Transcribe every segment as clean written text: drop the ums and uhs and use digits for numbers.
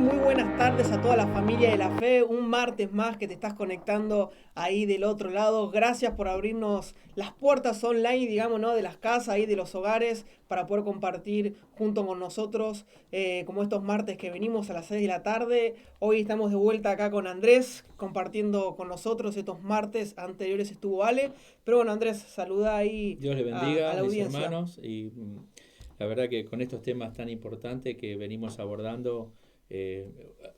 Muy buenas tardes a toda la familia de la fe. Un martes más que te estás conectando ahí del otro lado. Gracias por abrirnos las puertas online, digamos, ¿no? De las casas, ahí de los hogares, para poder compartir junto con nosotros, como estos martes que venimos a las 6 de la tarde. Hoy estamos de vuelta acá con Andrés, compartiendo con nosotros. Estos martes anteriores estuvo Ale. Pero bueno, Andrés, saluda ahí Dios le a bendiga, la mis audiencia. hermanos, y la verdad que con estos temas tan importantes que venimos abordando, eh,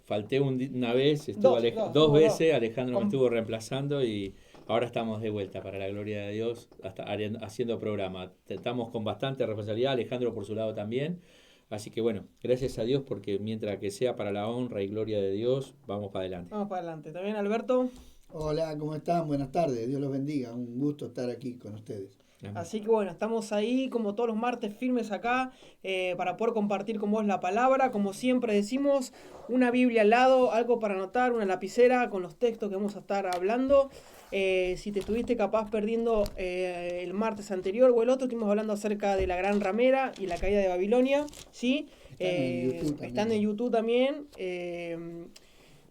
falté una vez, dos Estuvo dos. veces, Alejandro me Com- estuvo reemplazando y ahora estamos de vuelta para la gloria de Dios, haciendo programa. Estamos con bastante responsabilidad, Alejandro por su lado también, así que bueno, gracias a Dios porque mientras que sea para la honra y gloria de Dios, vamos para adelante. Vamos para adelante. ¿También, Alberto? Hola, ¿cómo están? Buenas tardes, Dios los bendiga, un gusto estar aquí con ustedes. Amén. Así que bueno, estamos ahí como todos los martes firmes acá, para poder compartir con vos la palabra. Como siempre decimos, una Biblia al lado, algo para anotar, una lapicera con los textos que vamos a estar hablando. Si te estuviste capaz perdiendo el martes anterior o el otro, estuvimos hablando acerca de la Gran Ramera y la caída de Babilonia, ¿sí? Están en YouTube Están también. en YouTube también.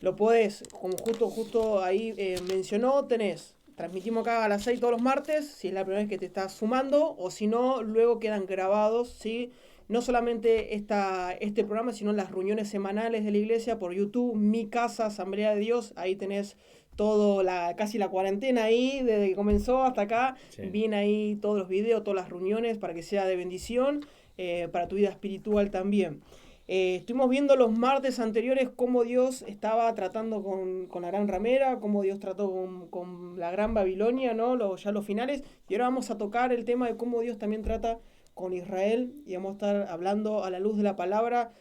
Lo podés, como justo ahí mencionó, transmitimos acá a las 6 todos los martes, si es la primera vez que te estás sumando, o si no, luego quedan grabados, ¿sí? No solamente este programa, sino las reuniones semanales de la iglesia por YouTube, Mi Casa, Asamblea de Dios, ahí tenés casi la cuarentena ahí, desde que comenzó hasta acá, Sí. viene ahí todos los videos, todas las reuniones, para que sea de bendición, para tu vida espiritual también. Estuvimos viendo los martes anteriores cómo Dios estaba tratando con la Gran Ramera, cómo Dios trató con la Gran Babilonia, ¿no? Ya los finales. Y ahora vamos a tocar el tema de cómo Dios también trata con Israel. Y vamos a estar hablando a la luz de la palabra,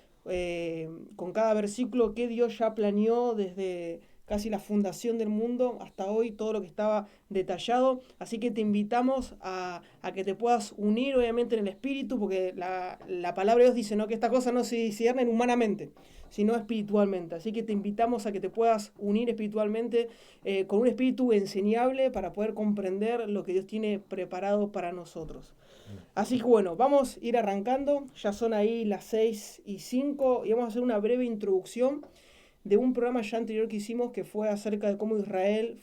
con cada versículo que Dios ya planeó desde casi la fundación del mundo hasta hoy, todo lo que estaba detallado. Así que te invitamos a que te puedas unir, obviamente, en el espíritu, porque la palabra de Dios dice, ¿no?, que estas cosas no se disciernen humanamente, sino espiritualmente. Así que te invitamos a que te puedas unir espiritualmente, con un espíritu enseñable, para poder comprender lo que Dios tiene preparado para nosotros. Así que bueno, vamos a ir arrancando. Ya son ahí las 6:05 y vamos a hacer una breve introducción de un programa ya anterior que hicimos, que fue acerca de cómo Israel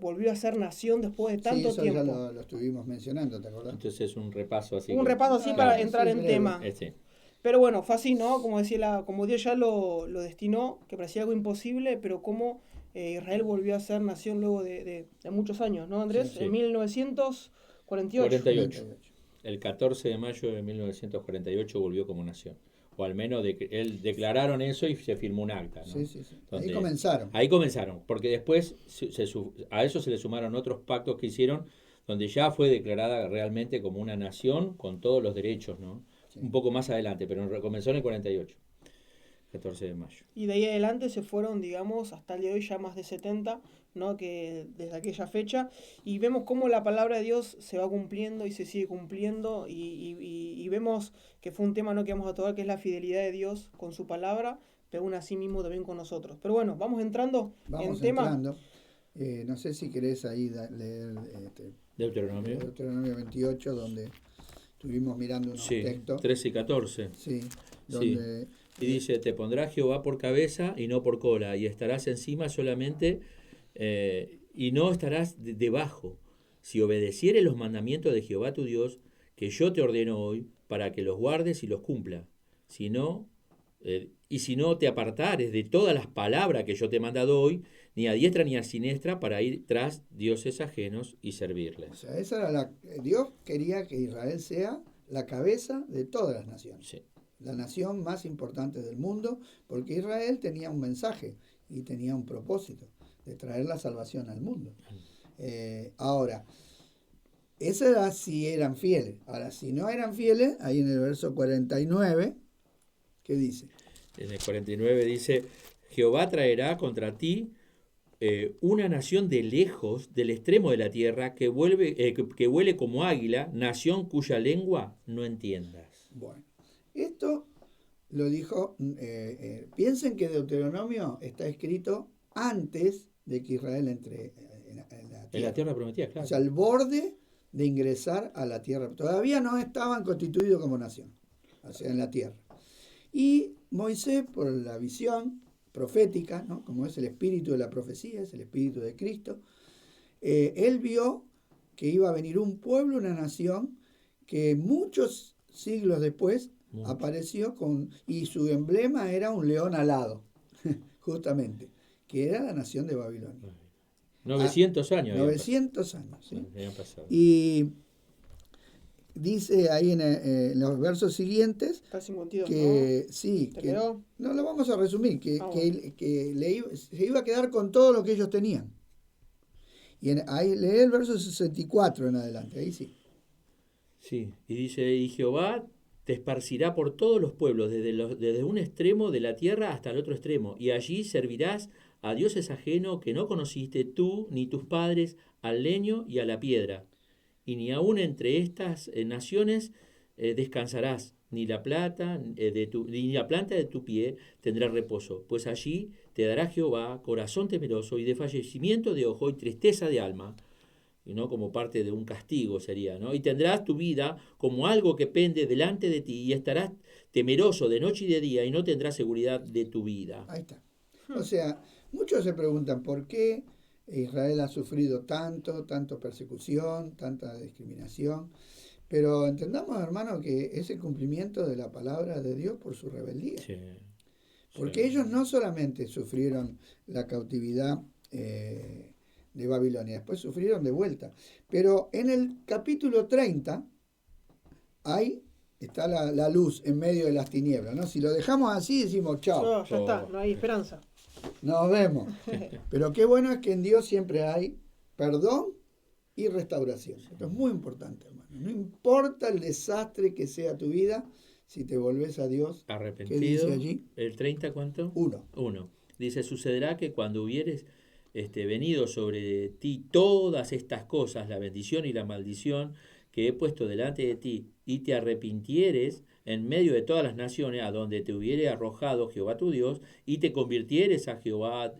volvió a ser nación después de Sí, tanto eso ya tiempo. lo estuvimos mencionando, ¿te acordás? Entonces un repaso así Un repaso así Claro, para claro, entrar así en breve. tema. este, Pero bueno, fue así, ¿no? Como decía, como Dios ya lo destinó, que parecía algo imposible, pero cómo Israel volvió a ser nación luego de muchos años, ¿no, Sí, Andrés? En sí, 1948. 48. 48. El 14 de mayo de 1948 volvió como nación. O al menos él declararon eso y se firmó un acta, Sí, ¿no? sí, sí. Ahí Donde, comenzaron. ahí comenzaron, porque después a eso se le sumaron otros pactos que hicieron, donde ya fue declarada realmente como una nación con todos los derechos, ¿no? Un Sí. poco más adelante, pero comenzó en el 48, 14 de mayo. Y de ahí adelante se fueron, digamos, hasta el día de hoy ya más de 70, ¿no? Que desde aquella fecha. Y vemos cómo la palabra de Dios se va cumpliendo y se sigue cumpliendo. Y vemos que fue un tema, ¿no?, que vamos a tocar, que es la fidelidad de Dios con su palabra, pero aún así mismo también con nosotros. Pero bueno, vamos entrando en Vamos tema. entrando. No sé si querés ahí leer Deuteronomio. Deuteronomio 28, donde estuvimos mirando unos Sí, textos. 13 y 14. Sí, Sí. donde Y dice, te pondrá Jehová por cabeza y no por cola, y estarás encima solamente, y no estarás debajo, si obedecieres los mandamientos de Jehová tu Dios, que yo te ordeno hoy, para que los guardes y los cumpla. Si no, y si no te apartares de todas las palabras que yo te he mandado hoy, ni a diestra ni a siniestra, para ir tras dioses ajenos y O servirles. sea, esa era Dios quería que Israel sea la cabeza de todas las naciones, Sí. la nación más importante del mundo, porque Israel tenía un mensaje y tenía un propósito de traer la salvación al mundo. Ahora, eso era si eran fieles. Ahora, si no eran fieles, ahí en el verso 49, ¿qué dice? En el 49 dice, Jehová traerá contra ti una nación de lejos, del extremo de la tierra, que huele como águila, nación cuya lengua no entiendas. Bueno, esto lo dijo, piensen que Deuteronomio está escrito antes de que Israel entre en la En la tierra. tierra prometida, O claro. sea, al borde de ingresar a la tierra. Todavía no estaban constituidos como nación, o sea, en la tierra. Y Moisés, por la visión profética, ¿no? Como es el espíritu de la profecía, es el espíritu de Cristo, él vio que iba a venir un pueblo, una nación, que muchos siglos después apareció y su emblema era un león alado, justamente, que era la nación de Babilonia. 900 años. 900 años, ¿sí? Habían pasado. Y dice ahí en los versos siguientes Está 52, que ¿no? sí, ¿Te que quedó? no lo vamos a resumir, que Bueno. se iba a quedar con todo lo que ellos tenían. Y ahí lee el verso 64 en adelante, ahí sí. Sí, y dice, y Jehová te esparcirá por todos los pueblos, desde un extremo de la tierra hasta el otro extremo, y allí servirás a dioses ajenos que no conociste tú ni tus padres, al leño y a la piedra. Y ni aun entre estas naciones descansarás, ni la plata ni la planta de tu pie tendrá reposo, pues allí te dará Jehová corazón temeroso y desfallecimiento de ojo y tristeza de alma, y no como parte de un castigo sería, ¿no? Y tendrás tu vida como algo que pende delante de ti y estarás temeroso de noche y de día y no tendrás seguridad de tu vida. Ahí está. O sea, muchos se preguntan por qué Israel ha sufrido tanto persecución, tanta discriminación. Pero entendamos, hermano, que es el cumplimiento de la palabra de Dios por su rebeldía. Sí, Porque sí. ellos no solamente sufrieron la cautividad de Babilonia, después sufrieron de vuelta. Pero en el capítulo 30, ahí está la luz en medio de las tinieblas, ¿no? Si lo dejamos así, decimos chao, Ya está, no hay esperanza. nos vemos. Pero qué bueno es que en Dios siempre hay perdón y restauración. Esto es muy importante, hermano. No importa el desastre que sea tu vida, si te volvés a Dios. Arrepentido. ¿Qué dice allí? ¿El 30 cuánto? 1. 1. Dice, sucederá que cuando hubieres venido sobre ti todas estas cosas, la bendición y la maldición que he puesto delante de ti, y te arrepintieres en medio de todas las naciones a donde te hubiere arrojado Jehová tu Dios, y te convirtieres a Jehová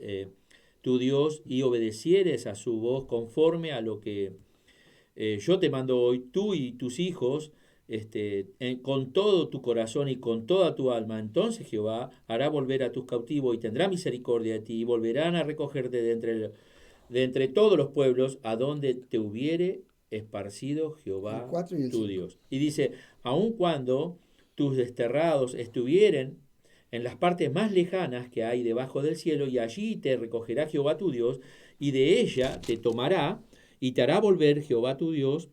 tu Dios, y obedecieres a su voz conforme a lo que yo te mando hoy, tú y tus hijos, con todo tu corazón y con toda tu alma, entonces Jehová hará volver a tus cautivos y tendrá misericordia de ti, y volverán a recogerte de entre todos los pueblos a donde te hubiere esparcido El Jehová 4 y el tu 5. Dios. Y dice, aun cuando tus desterrados estuvieren en las partes más lejanas que hay debajo del cielo, y allí te recogerá Jehová tu Dios, y de ella te tomará, y te hará volver Jehová tu Dios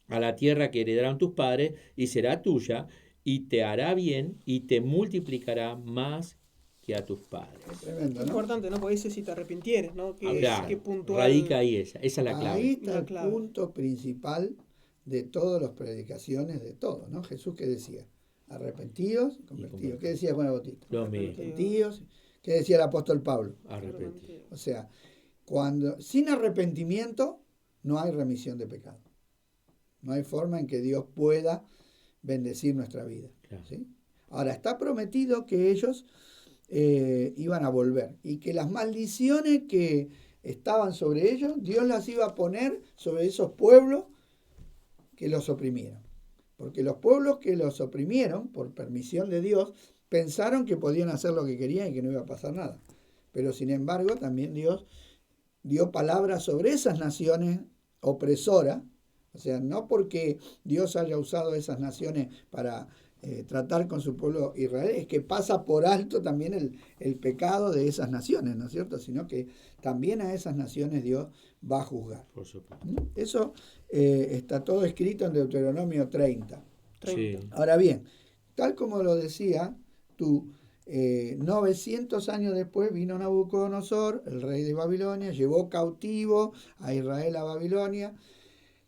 a la tierra que heredarán tus padres, y será tuya, y te hará bien, y te multiplicará más que a tus padres. Tremendo, ¿no? Importante, ¿no? Porque dice si te arrepintieres, ¿no? Claro, Qué puntual. radica ahí esa es la clave. Ahí está La el clave. punto principal de todas las predicaciones de todos, ¿no? Jesús que decía, arrepentidos, convertidos. ¿Qué decía Juan el Bautista? Lo mismo. Arrepentidos. ¿Qué decía el apóstol Pablo? Arrepentido. O sea, sin arrepentimiento no hay remisión de pecado. No hay forma en que Dios pueda bendecir nuestra vida. Claro. ¿Sí? Ahora, está prometido que ellos iban a volver y que las maldiciones que estaban sobre ellos, Dios las iba a poner sobre esos pueblos que los oprimieron. Porque los pueblos que los oprimieron, por permisión de Dios, pensaron que podían hacer lo que querían y que no iba a pasar nada. Pero sin embargo, también Dios dio palabras sobre esas naciones opresoras. O sea, no porque Dios haya usado esas naciones para tratar con su pueblo Israel, es que pasa por alto también el pecado de esas naciones, ¿no es cierto? Sino que también a esas naciones Dios va a juzgar. Por supuesto. Eso está todo escrito en Deuteronomio 30. Sí. Ahora bien, tal como lo decía tú, 900 años después vino Nabucodonosor, el rey de Babilonia, llevó cautivo a Israel a Babilonia.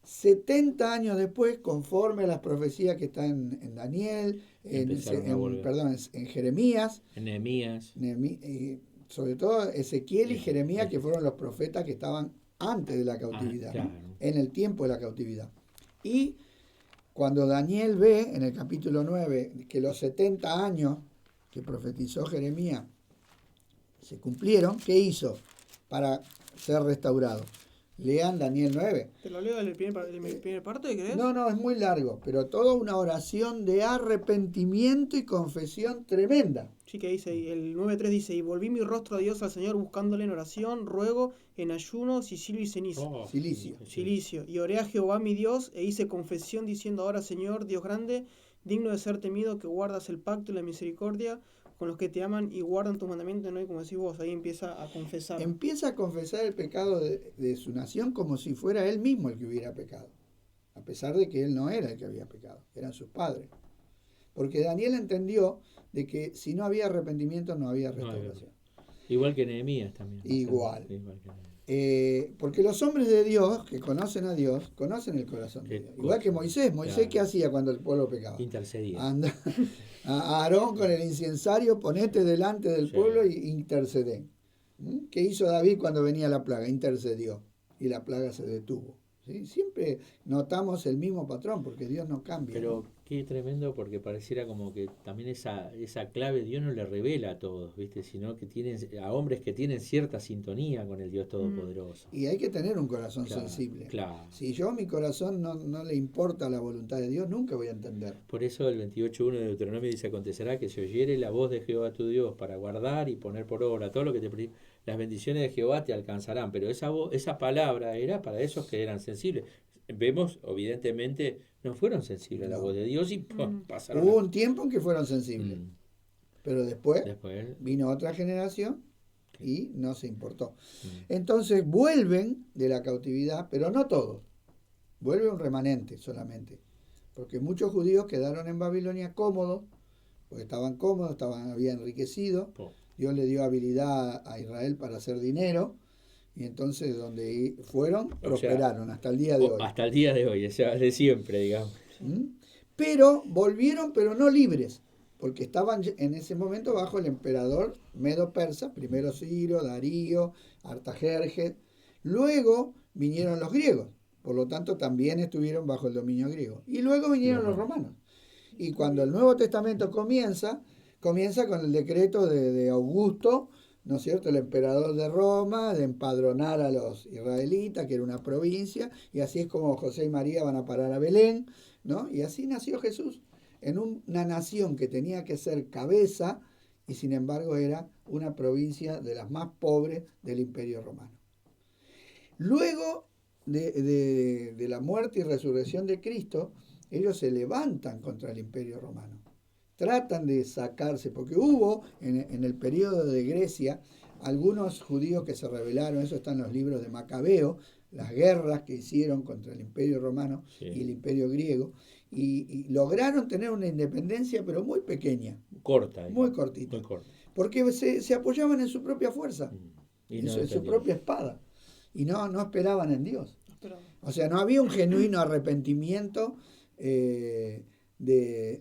70 años después, conforme a las profecías que están en Daniel, en Jeremías, en Nehemías, sobre todo Ezequiel y Jeremías, que fueron los profetas que estaban antes de la cautividad, claro. ¿no? En el tiempo de la cautividad. Y cuando Daniel ve en el capítulo 9 que los 70 años que profetizó Jeremías se cumplieron, ¿qué hizo para ser restaurado? Lean Daniel 9. ¿Te lo leo del primer parte, crees? No, es muy largo, pero toda una oración de arrepentimiento y confesión tremenda. Sí, que dice, el 9.3 dice, y volví mi rostro a Dios al Señor buscándole en oración, ruego, en ayuno, silicio y cenizo. Oh, Silicio. Silicio. Y oré a Jehová mi Dios e hice confesión diciendo, ahora Señor, Dios grande, digno de ser temido, que guardas el pacto y la misericordia con los que te aman y guardan tus mandamientos, ¿no? Y como decís vos, ahí empieza a confesar. Empieza a confesar el pecado de su nación como si fuera él mismo el que hubiera pecado, a pesar de que él no era el que había pecado, eran sus padres. Porque Daniel entendió de que si no había arrepentimiento no había restauración. Igual que Nehemías también. Igual. Igual que Nehemías. Porque los hombres de Dios, que conocen a Dios, conocen el corazón de Dios. Igual que Moisés. Moisés, claro. ¿Qué hacía cuando el pueblo pecaba? Intercedía. Anda a Aarón con el incensario, ponete delante del pueblo y intercedé. ¿Qué hizo David cuando venía la plaga? Intercedió y la plaga se detuvo. ¿Sí? Siempre notamos el mismo patrón porque Dios no cambia. Pero ¿no? qué tremendo, porque pareciera como que también esa clave Dios no le revela a todos, ¿viste? Sino que tienen a hombres que tienen cierta sintonía con el Dios Todopoderoso. Y hay que tener un corazón claro, sensible. Claro. Si yo a mi corazón no le importa la voluntad de Dios, nunca voy a entender. Por eso el 28.1 de Deuteronomio dice, acontecerá que se oyere la voz de Jehová tu Dios para guardar y poner por obra todo lo que te las bendiciones de Jehová te alcanzarán. Pero esa palabra era para esos que eran sensibles. Vemos, evidentemente, no fueron sensibles a la voz de Dios y pasaron. Hubo un tiempo en que fueron sensibles. Pero después vino otra generación y no se importó. Entonces vuelven de la cautividad, pero no todos. Vuelve un remanente solamente. Porque muchos judíos quedaron en Babilonia cómodos, porque estaban cómodos, habían enriquecido. Dios le dio habilidad a Israel para hacer dinero. Y entonces donde fueron, prosperaron hasta el día de hoy. Hasta el día de hoy, o sea, de siempre, digamos. Pero volvieron, pero no libres, porque estaban en ese momento bajo el emperador medo-persa, primero Ciro, Darío, Artajerjes. Luego vinieron los griegos, por lo tanto también estuvieron bajo el dominio griego. Y luego vinieron los romanos. Y cuando el Nuevo Testamento comienza con el decreto de Augusto, ¿no es cierto?, el emperador de Roma, de empadronar a los israelitas, que era una provincia, y así es como José y María van a parar a Belén, ¿no? Y así nació Jesús, en una nación que tenía que ser cabeza, y sin embargo era una provincia de las más pobres del Imperio Romano. Luego de la muerte y resurrección de Cristo, ellos se levantan contra el Imperio Romano. Tratan de sacarse, porque hubo en el periodo de Grecia algunos judíos que se rebelaron, eso está en los libros de Macabeo, las guerras que hicieron contra el Imperio Romano y el Imperio griego, y lograron tener una independencia, pero muy pequeña. Corta. Muy cortita. Muy corta. Porque se apoyaban en su propia fuerza, en su propia espada, y no esperaban en Dios. O sea, no había un genuino arrepentimiento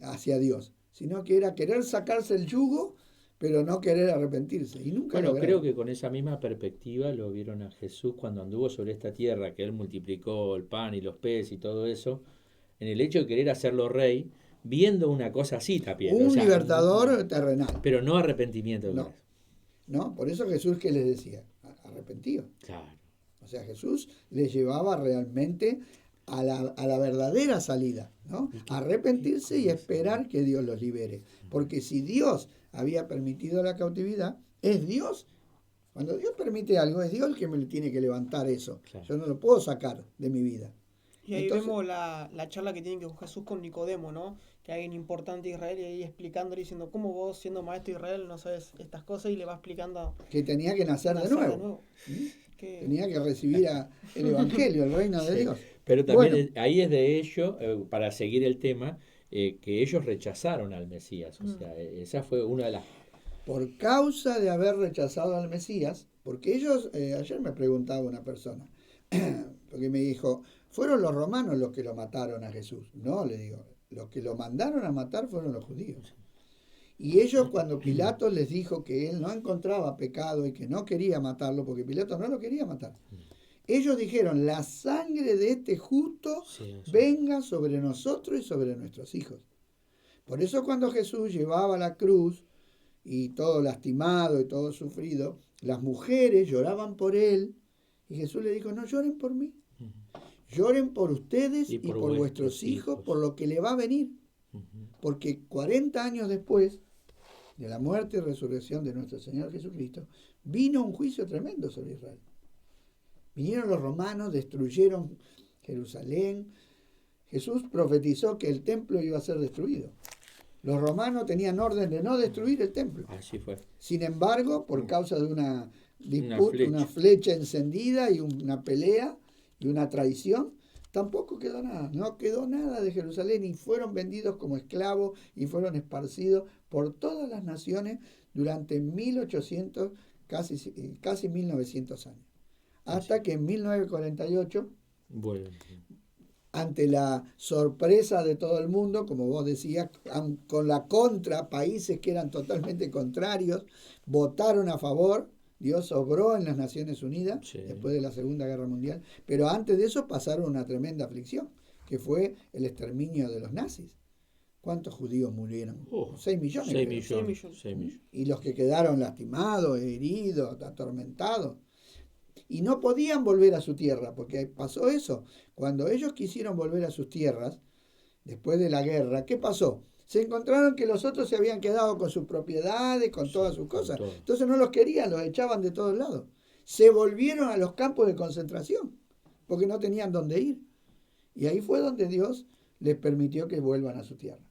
hacia Dios, sino que era querer sacarse el yugo, pero no querer arrepentirse. Y nunca creo que con esa misma perspectiva lo vieron a Jesús cuando anduvo sobre esta tierra, que Él multiplicó el pan y los peces y todo eso, en el hecho de querer hacerlo rey, viendo una cosa así también. Un libertador terrenal. Pero no arrepentimiento. No, por eso Jesús, ¿qué les decía? Arrepentido. Claro. O sea, Jesús les llevaba realmente a la verdadera salida, ¿no? Arrepentirse y esperar que Dios los libere. Porque si Dios había permitido la cautividad, es Dios. Cuando Dios permite algo, es Dios el que me tiene que levantar eso. Claro. Yo no lo puedo sacar de mi vida. Y ahí vemos la charla que tiene Jesús con Nicodemo, ¿no? Que hay un importante de Israel y ahí explicándole, diciendo cómo vos, siendo maestro de Israel, no sabes estas cosas, y le va explicando que tenía que nacer de nuevo. Tenía que recibir el Evangelio, el reino de Dios. Pero también ahí es de ello, para seguir el tema, que ellos rechazaron al Mesías. O sea, esa fue una de las... Por causa de haber rechazado al Mesías, porque ellos, ayer me preguntaba una persona, porque me dijo, ¿fueron los romanos los que lo mataron a Jesús? No, le digo, los que lo mandaron a matar fueron los judíos. Y ellos, cuando Pilato les dijo que él no encontraba pecado y que no quería matarlo, porque Pilato no lo quería matar, ellos dijeron, la sangre de este justo venga sobre nosotros y sobre nuestros hijos. Por eso cuando Jesús llevaba la cruz, y todo lastimado y todo sufrido, las mujeres lloraban por él Y Jesús le dijo, no lloren por mí, lloren por ustedes y por vuestros hijos, por lo que le va a venir. Porque 40 años después de la muerte y resurrección de nuestro Señor Jesucristo, vino un juicio tremendo sobre Israel. Vinieron los romanos, destruyeron Jerusalén. Jesús profetizó que el templo iba a ser destruido. Los romanos tenían orden de no destruir el templo. Así fue. Sin embargo, por causa de una disputa, una flecha encendida y una pelea y una traición, tampoco quedó nada. No quedó nada de Jerusalén y fueron vendidos como esclavos y fueron esparcidos por todas las naciones durante 1800, casi 1900 años. Hasta que en 1948, bueno, ante la sorpresa de todo el mundo, como vos decías, con la contra, países que eran totalmente contrarios, votaron a favor. Dios obró en las Naciones Unidas, sí, después de la Segunda Guerra Mundial, pero antes de eso pasaron una tremenda aflicción, que fue el exterminio de los nazis. ¿Cuántos judíos murieron? 6 millones. 6 millones. Y los que quedaron lastimados, heridos, atormentados. Y no podían volver a su tierra, porque pasó eso. Cuando ellos quisieron volver a sus tierras, después de la guerra, ¿qué pasó? Se encontraron que los otros se habían quedado con sus propiedades, con todas sus cosas. Entonces no los querían, los echaban de todos lados. Se volvieron a los campos de concentración, porque no tenían dónde ir. Y ahí fue donde Dios les permitió que vuelvan a su tierra.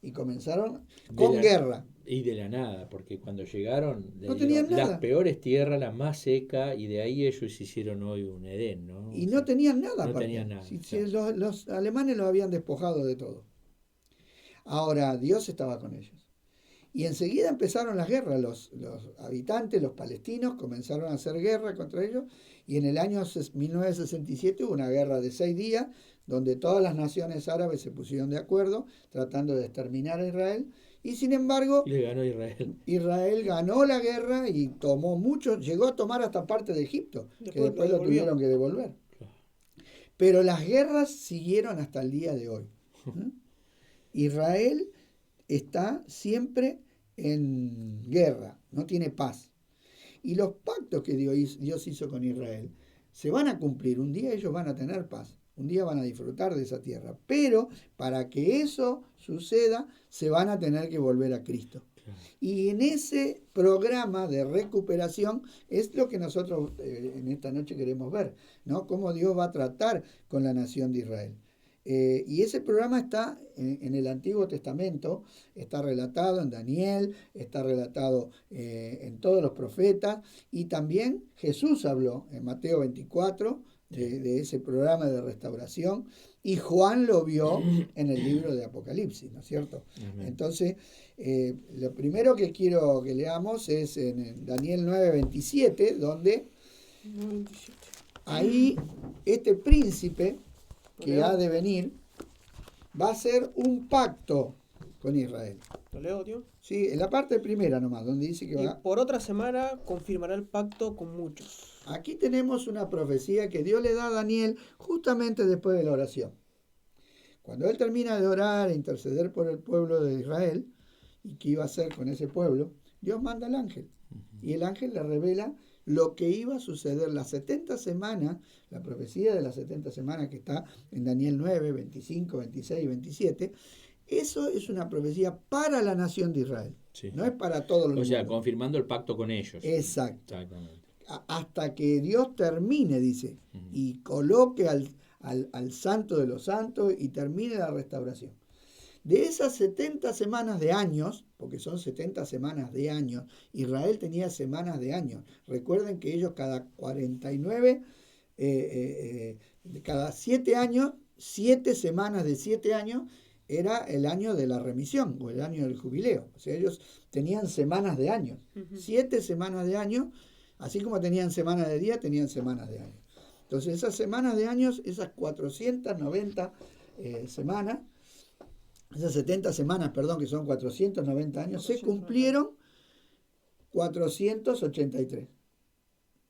Y comenzaron con guerra. Y de la nada, porque cuando llegaron, no tenían nada. Las peores tierras, las más secas, y de ahí ellos hicieron hoy un Edén, ¿no? Y no tenían nada. No tenían nada. Si los alemanes los habían despojado de todo. Ahora Dios estaba con ellos. Y enseguida empezaron las guerras. Los habitantes, los palestinos, comenzaron a hacer guerra contra ellos. Y en el año 1967 hubo una guerra de 6 días, donde todas las naciones árabes se pusieron de acuerdo, tratando de exterminar a Israel. Y sin embargo, le ganó Israel. Israel ganó la guerra y tomó mucho, llegó a tomar hasta parte de Egipto, que después lo tuvieron que devolver. Pero las guerras siguieron hasta el día de hoy. Israel está siempre en guerra, no tiene paz. Y los pactos que Dios hizo con Israel se van a cumplir. Un día ellos van a tener paz, un día van a disfrutar de esa tierra. Pero para que eso suceda, se van a tener que volver a Cristo. Y en ese programa de recuperación es lo que nosotros en esta noche queremos ver, ¿no? Cómo Dios va a tratar con la nación de Israel. Y ese programa está en el Antiguo Testamento, está relatado en Daniel, está relatado en todos los profetas, y también Jesús habló en Mateo 24 de ese programa de restauración, y Juan lo vio en el libro de Apocalipsis, ¿no es cierto? Amén. Entonces, lo primero que quiero que leamos es en Daniel 9:27, donde ahí este príncipe que ha de venir, va a hacer un pacto con Israel. ¿Lo leo, tío? Sí, en la parte primera nomás, donde dice que va... por otra semana confirmará el pacto con muchos. Aquí tenemos una profecía que Dios le da a Daniel justamente después de la oración. Cuando él termina de orar e interceder por el pueblo de Israel, y qué iba a hacer con ese pueblo, Dios manda al ángel. Y el ángel le revela lo que iba a suceder las 70 semanas, la profecía de las 70 semanas que está en Daniel 9, 25, 26 y 27, eso es una profecía para la nación de Israel, sí. No es para todos los. O sea, confirmando el pacto con ellos. Exacto. Exactamente. Hasta que Dios termine, dice, y coloque al santo de los santos y termine la restauración. De esas 70 semanas de años, porque son 70 semanas de años, Israel tenía semanas de años. Recuerden que ellos cada 49, cada 7 años, 7 semanas de 7 años, era el año de la remisión o el año del jubileo. O sea, ellos tenían semanas de años. 7 semanas de años, así como tenían semanas de día, tenían semanas de años. Entonces, esas semanas de años, esas 490 semanas, esas 70 semanas, perdón, que son 490 años, se cumplieron 483.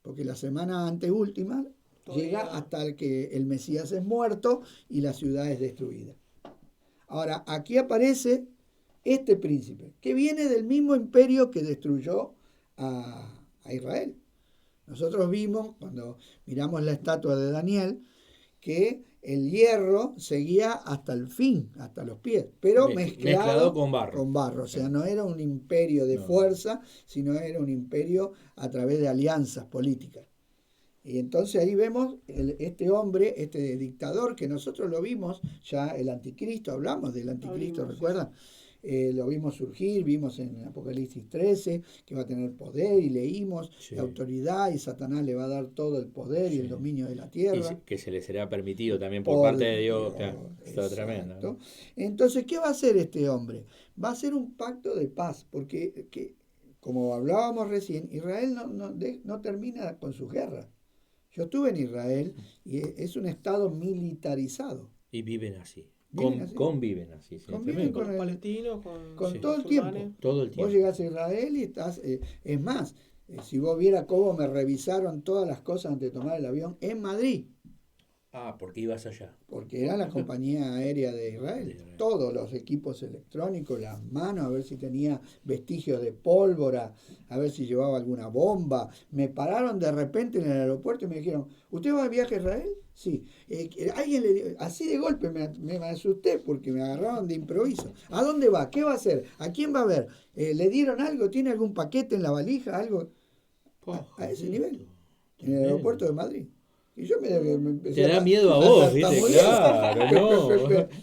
Porque la semana anteúltima llega hasta que el Mesías es muerto y la ciudad es destruida. Ahora, aquí aparece este príncipe, que viene del mismo imperio que destruyó a Israel. Nosotros vimos, cuando miramos la estatua de Daniel, que el hierro seguía hasta el fin, hasta los pies, pero mezclado con barro. O sea, no era un imperio de fuerza, sino era un imperio a través de alianzas políticas. Y entonces ahí vemos este hombre, este dictador, que nosotros lo vimos ya, el anticristo, hablamos del anticristo, ¿recuerdan? Lo vimos surgir, vimos en Apocalipsis 13 que va a tener poder y leímos la autoridad y Satanás le va a dar todo el poder y el dominio de la tierra. Y que se le será permitido también por parte de Dios. Está tremendo, ¿no? Entonces, ¿qué va a hacer este hombre? Va a hacer un pacto de paz, porque como hablábamos recién, Israel no termina con su guerra. Yo estuve en Israel y es un estado militarizado. Y viven así. Conviven así. Conviven con los palestinos, con todo el tiempo. Todo el tiempo. Vos llegás a Israel y estás... es más, si vos vieras cómo me revisaron todas las cosas antes de tomar el avión en Madrid. Porque ibas allá. Porque era la compañía aérea de Israel. Todos los equipos electrónicos, las manos, a ver si tenía vestigios de pólvora, a ver si llevaba alguna bomba. Me pararon de repente en el aeropuerto y me dijeron, ¿usted va de viaje a Israel? Sí. Alguien así de golpe me asusté porque me agarraron de improviso. ¿A dónde va? ¿Qué va a hacer? ¿A quién va a ver? ¿Le dieron algo? ¿Tiene algún paquete en la valija? ¿Algo? A ese nivel. En el aeropuerto de Madrid. Y yo me empecé te da miedo a vos, ¿viste? Claro, no.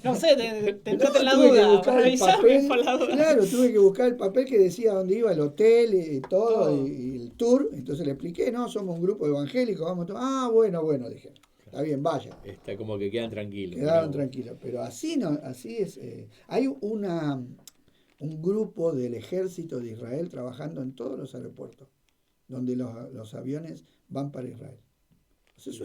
No sé, te entraste en la duda. Claro, tuve que buscar el papel que decía dónde iba el hotel y todo, y el tour. Entonces le expliqué, no, somos un grupo evangélico, vamos a bueno, dije. Está bien, vaya. Está como que quedan tranquilos. Quedaron tranquilos, pero así no, así es. Hay un grupo del ejército de Israel trabajando en todos los aeropuertos, donde los aviones van para Israel. Es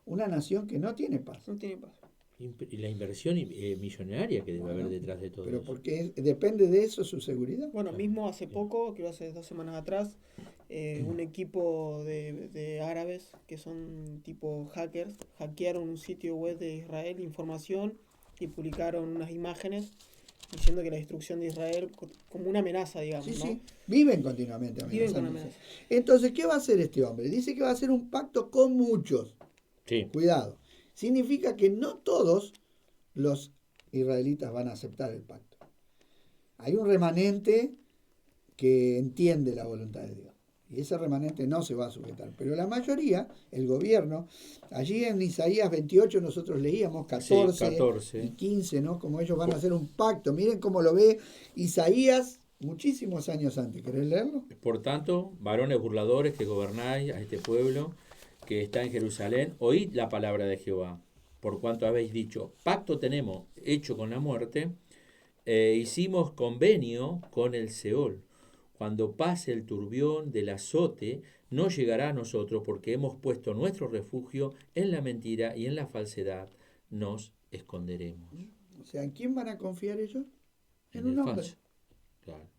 una nación que no tiene paz. No tiene paz. Y la inversión millonaria que debe haber detrás de todo pero eso. Porque depende de eso su seguridad. Bueno, mismo hace poco, creo hace 2 semanas atrás, un equipo de árabes que son tipo hackers, hackearon un sitio web de Israel, información, y publicaron unas imágenes diciendo que la destrucción de Israel como una amenaza, digamos, Sí, ¿no? sí, viven continuamente Viven con amenazas. Entonces, ¿qué va a hacer este hombre? Dice que va a hacer un pacto con muchos. Sí. Cuidado. Significa que no todos los israelitas van a aceptar el pacto. Hay un remanente que entiende la voluntad de Dios. Y ese remanente no se va a sujetar. Pero la mayoría, el gobierno, allí en Isaías 28 nosotros leíamos 14 y 15, ¿no? Como ellos van a hacer un pacto. Miren cómo lo ve Isaías muchísimos años antes. ¿Querés leerlo? Por tanto, varones burladores que gobernáis a este pueblo que está en Jerusalén, oíd la palabra de Jehová. Por cuanto habéis dicho, pacto tenemos hecho con la muerte, hicimos convenio con el Seol. Cuando pase el turbión del azote, no llegará a nosotros porque hemos puesto nuestro refugio en la mentira y en la falsedad nos esconderemos. O sea, ¿en quién van a confiar ellos? En un hombre. Falso. Claro.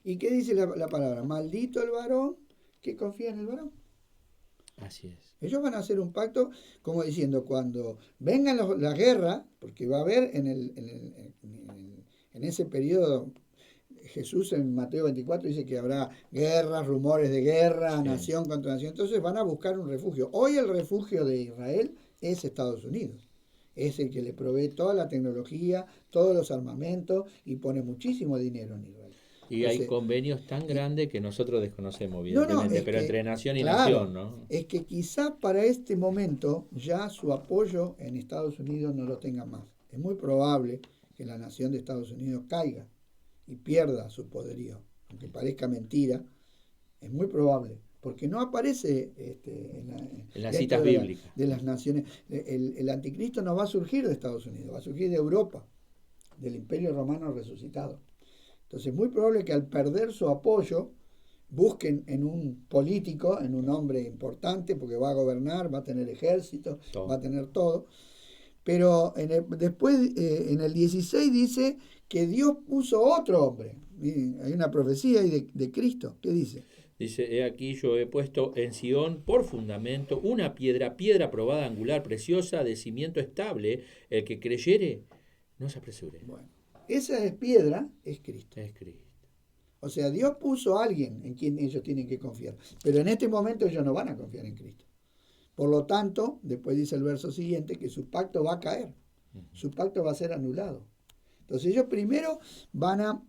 ¿Y qué dice la palabra? Maldito el varón que confía en el varón. Así es. Ellos van a hacer un pacto, como diciendo, cuando vengan la guerra, porque va a haber en ese periodo, Jesús en Mateo 24 dice que habrá guerras, rumores de guerra, sí, nación contra nación. Entonces van a buscar un refugio. Hoy el refugio de Israel es Estados Unidos. Es el que le provee toda la tecnología, todos los armamentos y pone muchísimo dinero en Israel. Y hay convenios tan grandes que nosotros desconocemos, evidentemente, pero entre nación y nación, ¿no? Es que quizá para este momento ya su apoyo en Estados Unidos no lo tenga más. Es muy probable que la nación de Estados Unidos caiga y pierda su poderío. Aunque parezca mentira, es muy probable. Porque no aparece en las citas bíblicas de las naciones. El anticristo no va a surgir de Estados Unidos, va a surgir de Europa, del Imperio Romano resucitado. Entonces es muy probable que al perder su apoyo busquen en un político, en un hombre importante, porque va a gobernar, va a tener ejército, va a tener todo. Pero después, en el 16 dice que Dios puso otro hombre. Miren, hay una profecía ahí de Cristo. ¿Qué dice? Dice, he aquí yo he puesto en Sion por fundamento una piedra probada, angular, preciosa, de cimiento estable. El que creyere, no se apresure. Bueno, esa piedra es Cristo. Es Cristo. O sea, Dios puso a alguien en quien ellos tienen que confiar. Pero en este momento ellos no van a confiar en Cristo. Por lo tanto, después dice el verso siguiente, que su pacto va a caer. Su pacto va a ser anulado. Entonces ellos primero van a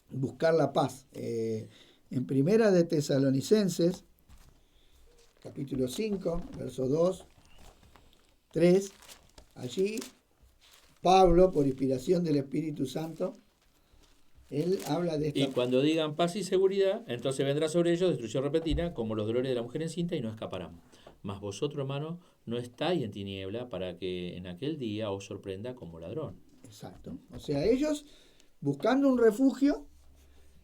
buscar la paz. En Primera de Tesalonicenses, capítulo 5, verso 2, 3, allí Pablo, por inspiración del Espíritu Santo, él habla de Y esta... cuando digan paz y seguridad, entonces vendrá sobre ellos destrucción repentina, como los dolores de la mujer encinta, y no escaparán. Mas vosotros, hermanos, no estáis en tiniebla para que en aquel día os sorprenda como ladrón. Exacto. O sea, ellos buscando un refugio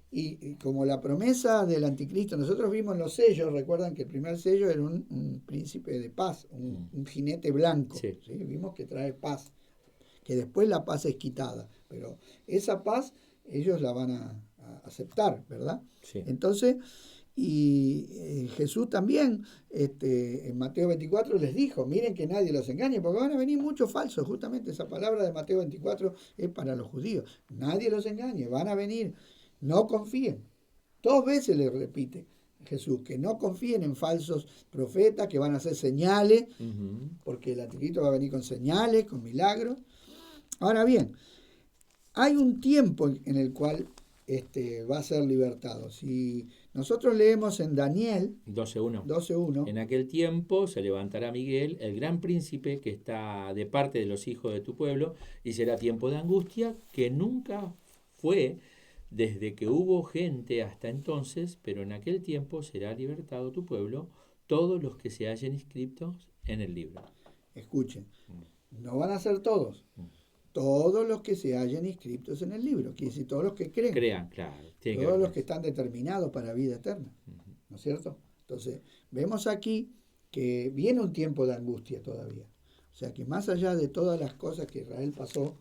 y como la promesa del anticristo, nosotros vimos los sellos, recuerdan que el primer sello era un príncipe de paz, un jinete blanco. Sí. ¿Sí? Vimos que trae paz, que después la paz es quitada, pero esa paz ellos la van a aceptar, ¿verdad? Sí. Entonces, y Jesús también en Mateo 24 les dijo, miren que nadie los engañe, porque van a venir muchos falsos. Justamente esa palabra de Mateo 24 es para los judíos. Nadie los engañe, van a venir, no confíen. 2 veces les repite Jesús que no confíen en falsos profetas que van a hacer señales, porque el anticristo va a venir con señales, con milagros. Ahora bien, hay un tiempo en el cual va a ser libertado. Si nosotros leemos en Daniel 12:1. En aquel tiempo se levantará Miguel, el gran príncipe que está de parte de los hijos de tu pueblo, y será tiempo de angustia que nunca fue desde que hubo gente hasta entonces, pero en aquel tiempo será libertado tu pueblo, todos los que se hallen inscritos en el libro. Escuchen, no van a ser todos. Todos los que se hallen inscritos en el libro, quiere decir todos los que creen. Crean, claro. Todos los que están determinados para vida eterna. ¿No es cierto? Entonces, vemos aquí que viene un tiempo de angustia todavía. O sea que más allá de todas las cosas que Israel pasó,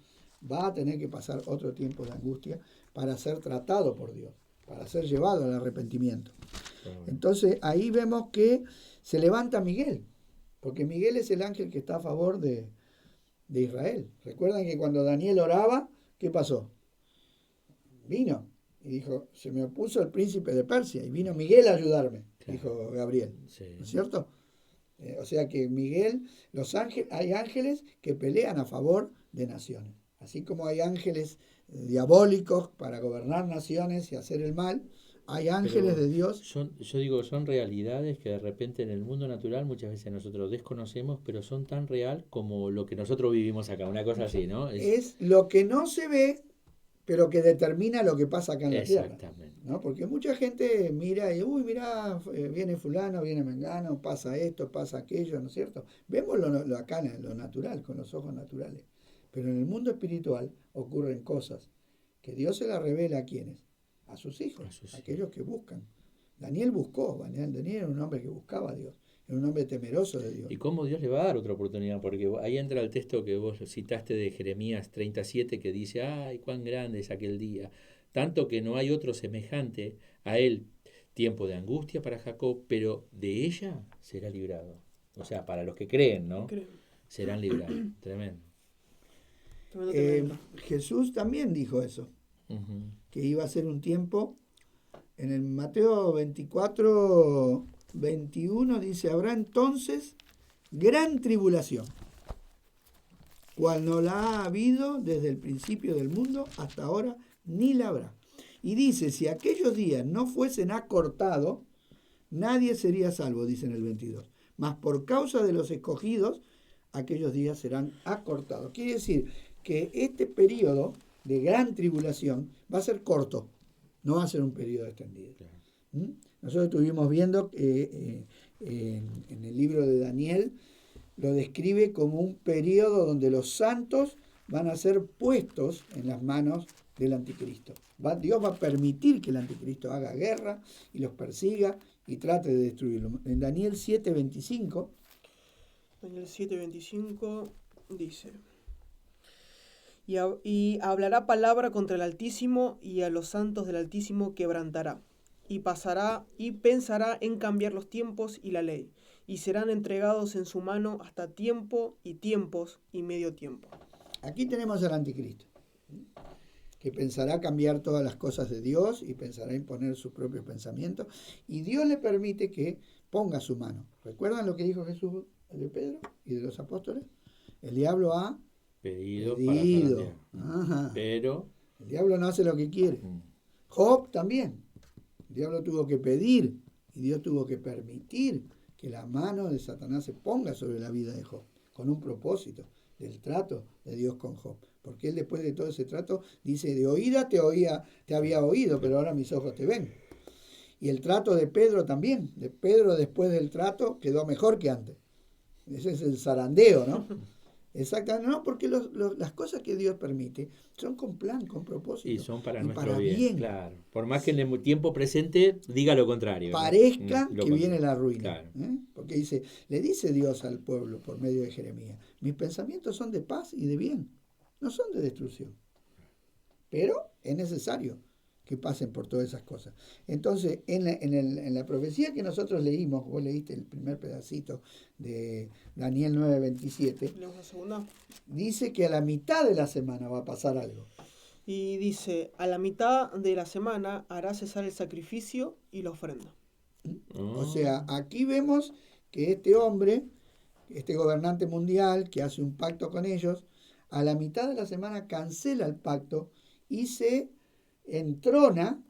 va a tener que pasar otro tiempo de angustia para ser tratado por Dios, para ser llevado al arrepentimiento. Entonces, ahí vemos que se levanta Miguel, porque Miguel es el ángel que está a favor de Israel. Recuerdan que cuando Daniel oraba, ¿qué pasó? Vino y dijo, se me opuso el príncipe de Persia y vino Miguel a ayudarme, claro, dijo Gabriel. Sí. ¿No es cierto? O sea que Miguel, hay ángeles que pelean a favor de naciones. Así como hay ángeles diabólicos para gobernar naciones y hacer el mal, hay ángeles de Dios. Son realidades que de repente en el mundo natural muchas veces nosotros desconocemos, pero son tan real como lo que nosotros vivimos acá, una cosa así, ¿no? Es lo que no se ve, pero que determina lo que pasa acá en la tierra. Exactamente. ¿No? Porque mucha gente mira y, mira, viene fulano, viene mengano, pasa esto, pasa aquello, ¿no es cierto? Vemos lo acá en lo natural, con los ojos naturales. Pero en el mundo espiritual ocurren cosas que Dios se las revela a quienes, a sus hijos, aquellos que buscan. Daniel buscó, Daniel era un hombre que buscaba a Dios, era un hombre temeroso de Dios. ¿Y cómo Dios le va a dar otra oportunidad? Porque ahí entra el texto que vos citaste de Jeremías 37 que dice, ¡ay, cuán grande es aquel día! Tanto que no hay otro semejante a él. Tiempo de angustia para Jacob, pero de ella será librado. O sea, para los que creen, ¿no? Serán librados. Tremendo. Jesús también dijo eso, que iba a ser un tiempo, en el Mateo 24, 21 dice, habrá entonces gran tribulación, cual no la ha habido desde el principio del mundo hasta ahora, ni la habrá. Y dice, si aquellos días no fuesen acortados, nadie sería salvo, dice en el 22. Mas por causa de los escogidos, aquellos días serán acortados. Quiere decir que este periodo de gran tribulación va a ser corto, no va a ser un periodo extendido. Nosotros estuvimos viendo en el libro de Daniel, lo describe como un periodo donde los santos van a ser puestos en las manos del anticristo. Dios va a permitir que el anticristo haga guerra y los persiga y trate de destruirlos. En Daniel 7:25. Daniel 7:25 dice: y hablará palabra contra el Altísimo, y a los santos del Altísimo quebrantará, y pasará y pensará en cambiar los tiempos y la ley, y serán entregados en su mano hasta tiempo y tiempos y medio tiempo. Aquí tenemos al anticristo, que pensará cambiar todas las cosas de Dios y pensará imponer sus propios pensamientos, y Dios le permite que ponga su mano. ¿Recuerdan lo que dijo Jesús de Pedro y de los apóstoles? El diablo ha Pedido. Ajá. Pero El diablo no hace lo que quiere. Job también. El diablo tuvo que pedir y Dios tuvo que permitir que la mano de Satanás se ponga sobre la vida de Job, con un propósito del trato de Dios con Job. Porque él, después de todo ese trato, dice: de oída te había oído, pero ahora mis ojos te ven. Y el trato de Pedro también. De Pedro, después del trato, quedó mejor que antes. Ese es el zarandeo, ¿no? Exactamente, no, porque las cosas que Dios permite son con plan, con propósito. y son para y nuestro para bien, claro. Por más que en el tiempo presente diga lo contrario. Parezca Lo que viene la ruina. Claro. Porque le dice Dios al pueblo por medio de Jeremías: mis pensamientos son de paz y de bien, no son de destrucción. Pero es necesario que pasen por todas esas cosas. Entonces, en la profecía que nosotros leímos, vos leíste el primer pedacito de Daniel 9:27, La segunda. dice que a la mitad de la semana va a pasar algo. Y dice: a la mitad de la semana hará cesar el sacrificio y la ofrenda. O sea, aquí vemos que este hombre, este gobernante mundial que hace un pacto con ellos, a la mitad de la semana cancela el pacto y se entrona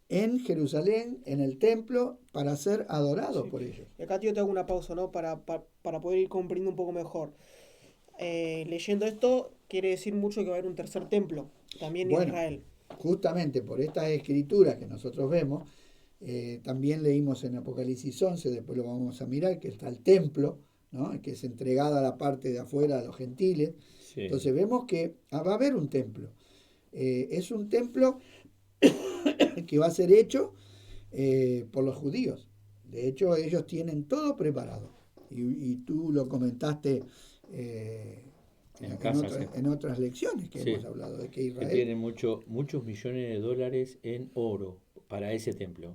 en Jerusalén, en el templo, para ser adorado por ellos. Y acá yo te hago una pausa, ¿no? Para poder ir comprendiendo un poco mejor. Leyendo esto, quiere decir mucho que va a haber un tercer templo, también en Israel. Justamente por estas escrituras que nosotros vemos, también leímos en Apocalipsis 11, después lo vamos a mirar, que está el templo, ¿no? Que es entregada a la parte de afuera a los gentiles. Sí. Entonces vemos que va a haber un templo. Es un templo que va a ser hecho por los judíos. De hecho, ellos tienen todo preparado. Y tú lo comentaste en otras lecciones que hemos hablado de que Israel... Que tiene muchos millones de dólares en oro para ese templo.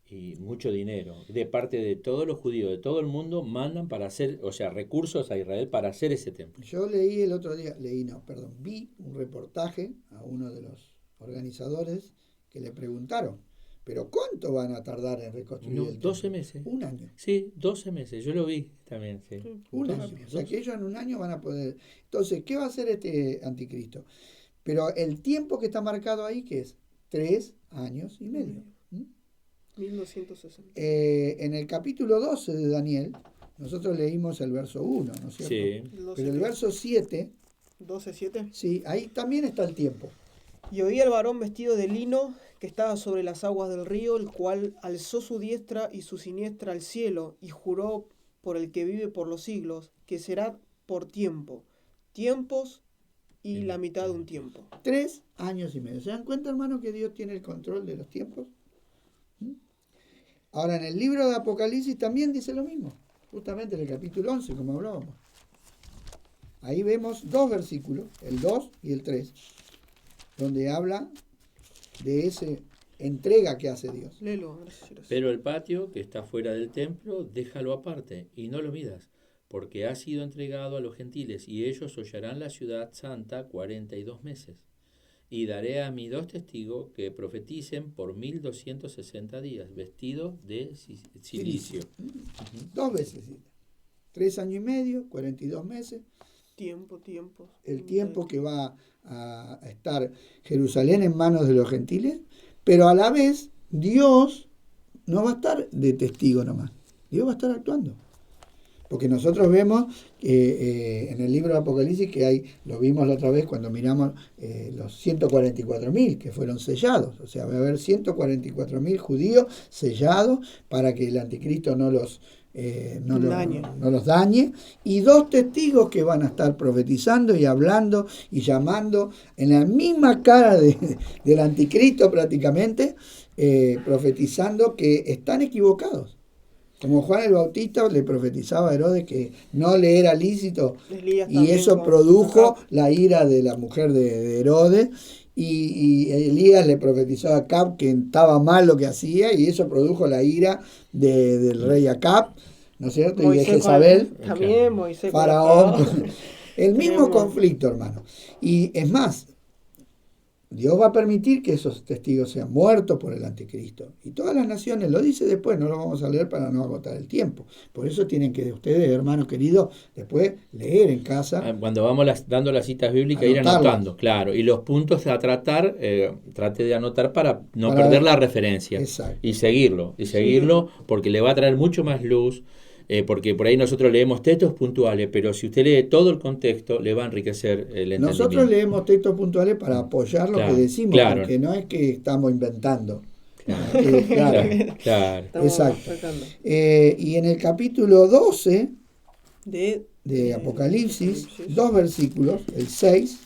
Y mucho dinero. De parte de todos los judíos de todo el mundo mandan para hacer, o sea, recursos a Israel para hacer ese templo. Yo leí el otro día, vi un reportaje a uno de los organizadores que le preguntaron: ¿pero cuánto van a tardar en reconstruir el templo? 12 meses. Un año. Sí, 12 meses, yo lo vi también. Sí. Un año. O sea que ellos en un año van a poder... Entonces, ¿qué va a hacer este anticristo? Pero el tiempo que está marcado ahí, ¿qué es? 3 años y medio. 1260. En el capítulo 12 de Daniel, nosotros leímos el verso 1, ¿no es cierto? Sí. Pero el verso 7... 12:7. Sí, ahí también está el tiempo. Y oí al varón vestido de lino que estaba sobre las aguas del río, el cual alzó su diestra y su siniestra al cielo, y juró por el que vive por los siglos, que será por tiempos y la mitad de un tiempo. 3 años y medio. ¿Se dan cuenta, hermano, que Dios tiene el control de los tiempos? Ahora, en el libro de Apocalipsis también dice lo mismo, justamente en el capítulo 11, como hablábamos. Ahí vemos 2 versículos, el 2 y el 3, donde habla de esa entrega que hace Dios. Léelo. Pero el patio que está fuera del templo, déjalo aparte y no lo midas, porque ha sido entregado a los gentiles, y ellos hollarán la ciudad santa 42 meses. Y daré a mí 2 testigos que profeticen por 1260 días, vestidos de silicio. 2 veces. 3 años y medio, 42 meses. Tiempo. El tiempo que va a estar Jerusalén en manos de los gentiles, pero a la vez Dios no va a estar de testigo nomás. Dios va a estar actuando. Porque nosotros vemos en el libro de Apocalipsis que hay, lo vimos la otra vez cuando miramos los 144.000 que fueron sellados. O sea, va a haber 144.000 judíos sellados para que el anticristo no los dañe. Y 2 testigos que van a estar profetizando y hablando y llamando en la misma cara del anticristo prácticamente, profetizando que están equivocados. Como Juan el Bautista le profetizaba a Herodes que no le era lícito, y eso produjo la ira de la mujer de Herodes, y Elías le profetizó a Acab que estaba mal lo que hacía, y eso produjo la ira del rey Acab, ¿no es cierto? Moisés, y de Jezabel, también Moisés, Faraón, el mismo conflicto, hermano. Y es más, Dios va a permitir que esos testigos sean muertos por el anticristo. Y todas las naciones, lo dice después, no lo vamos a leer para no agotar el tiempo. Por eso tienen que ustedes, hermanos queridos, después leer en casa. Cuando vamos dando las citas bíblicas, ir Anotarlas. anotando, claro. Y los puntos a tratar, trate de anotar para no Para perder ver. la referencia. Exacto. Y seguirlo, porque le va a traer mucho más luz. Porque por ahí nosotros leemos textos puntuales, pero si usted lee todo el contexto, le va a enriquecer el entendimiento. Nosotros leemos textos puntuales para apoyar lo Claro, que decimos, claro. porque no es que estamos inventando. Claro, Claro. claro. Estamos Exacto. sacando. Y en el capítulo 12 De Apocalipsis, Apocalipsis. 2 versículos, el 6,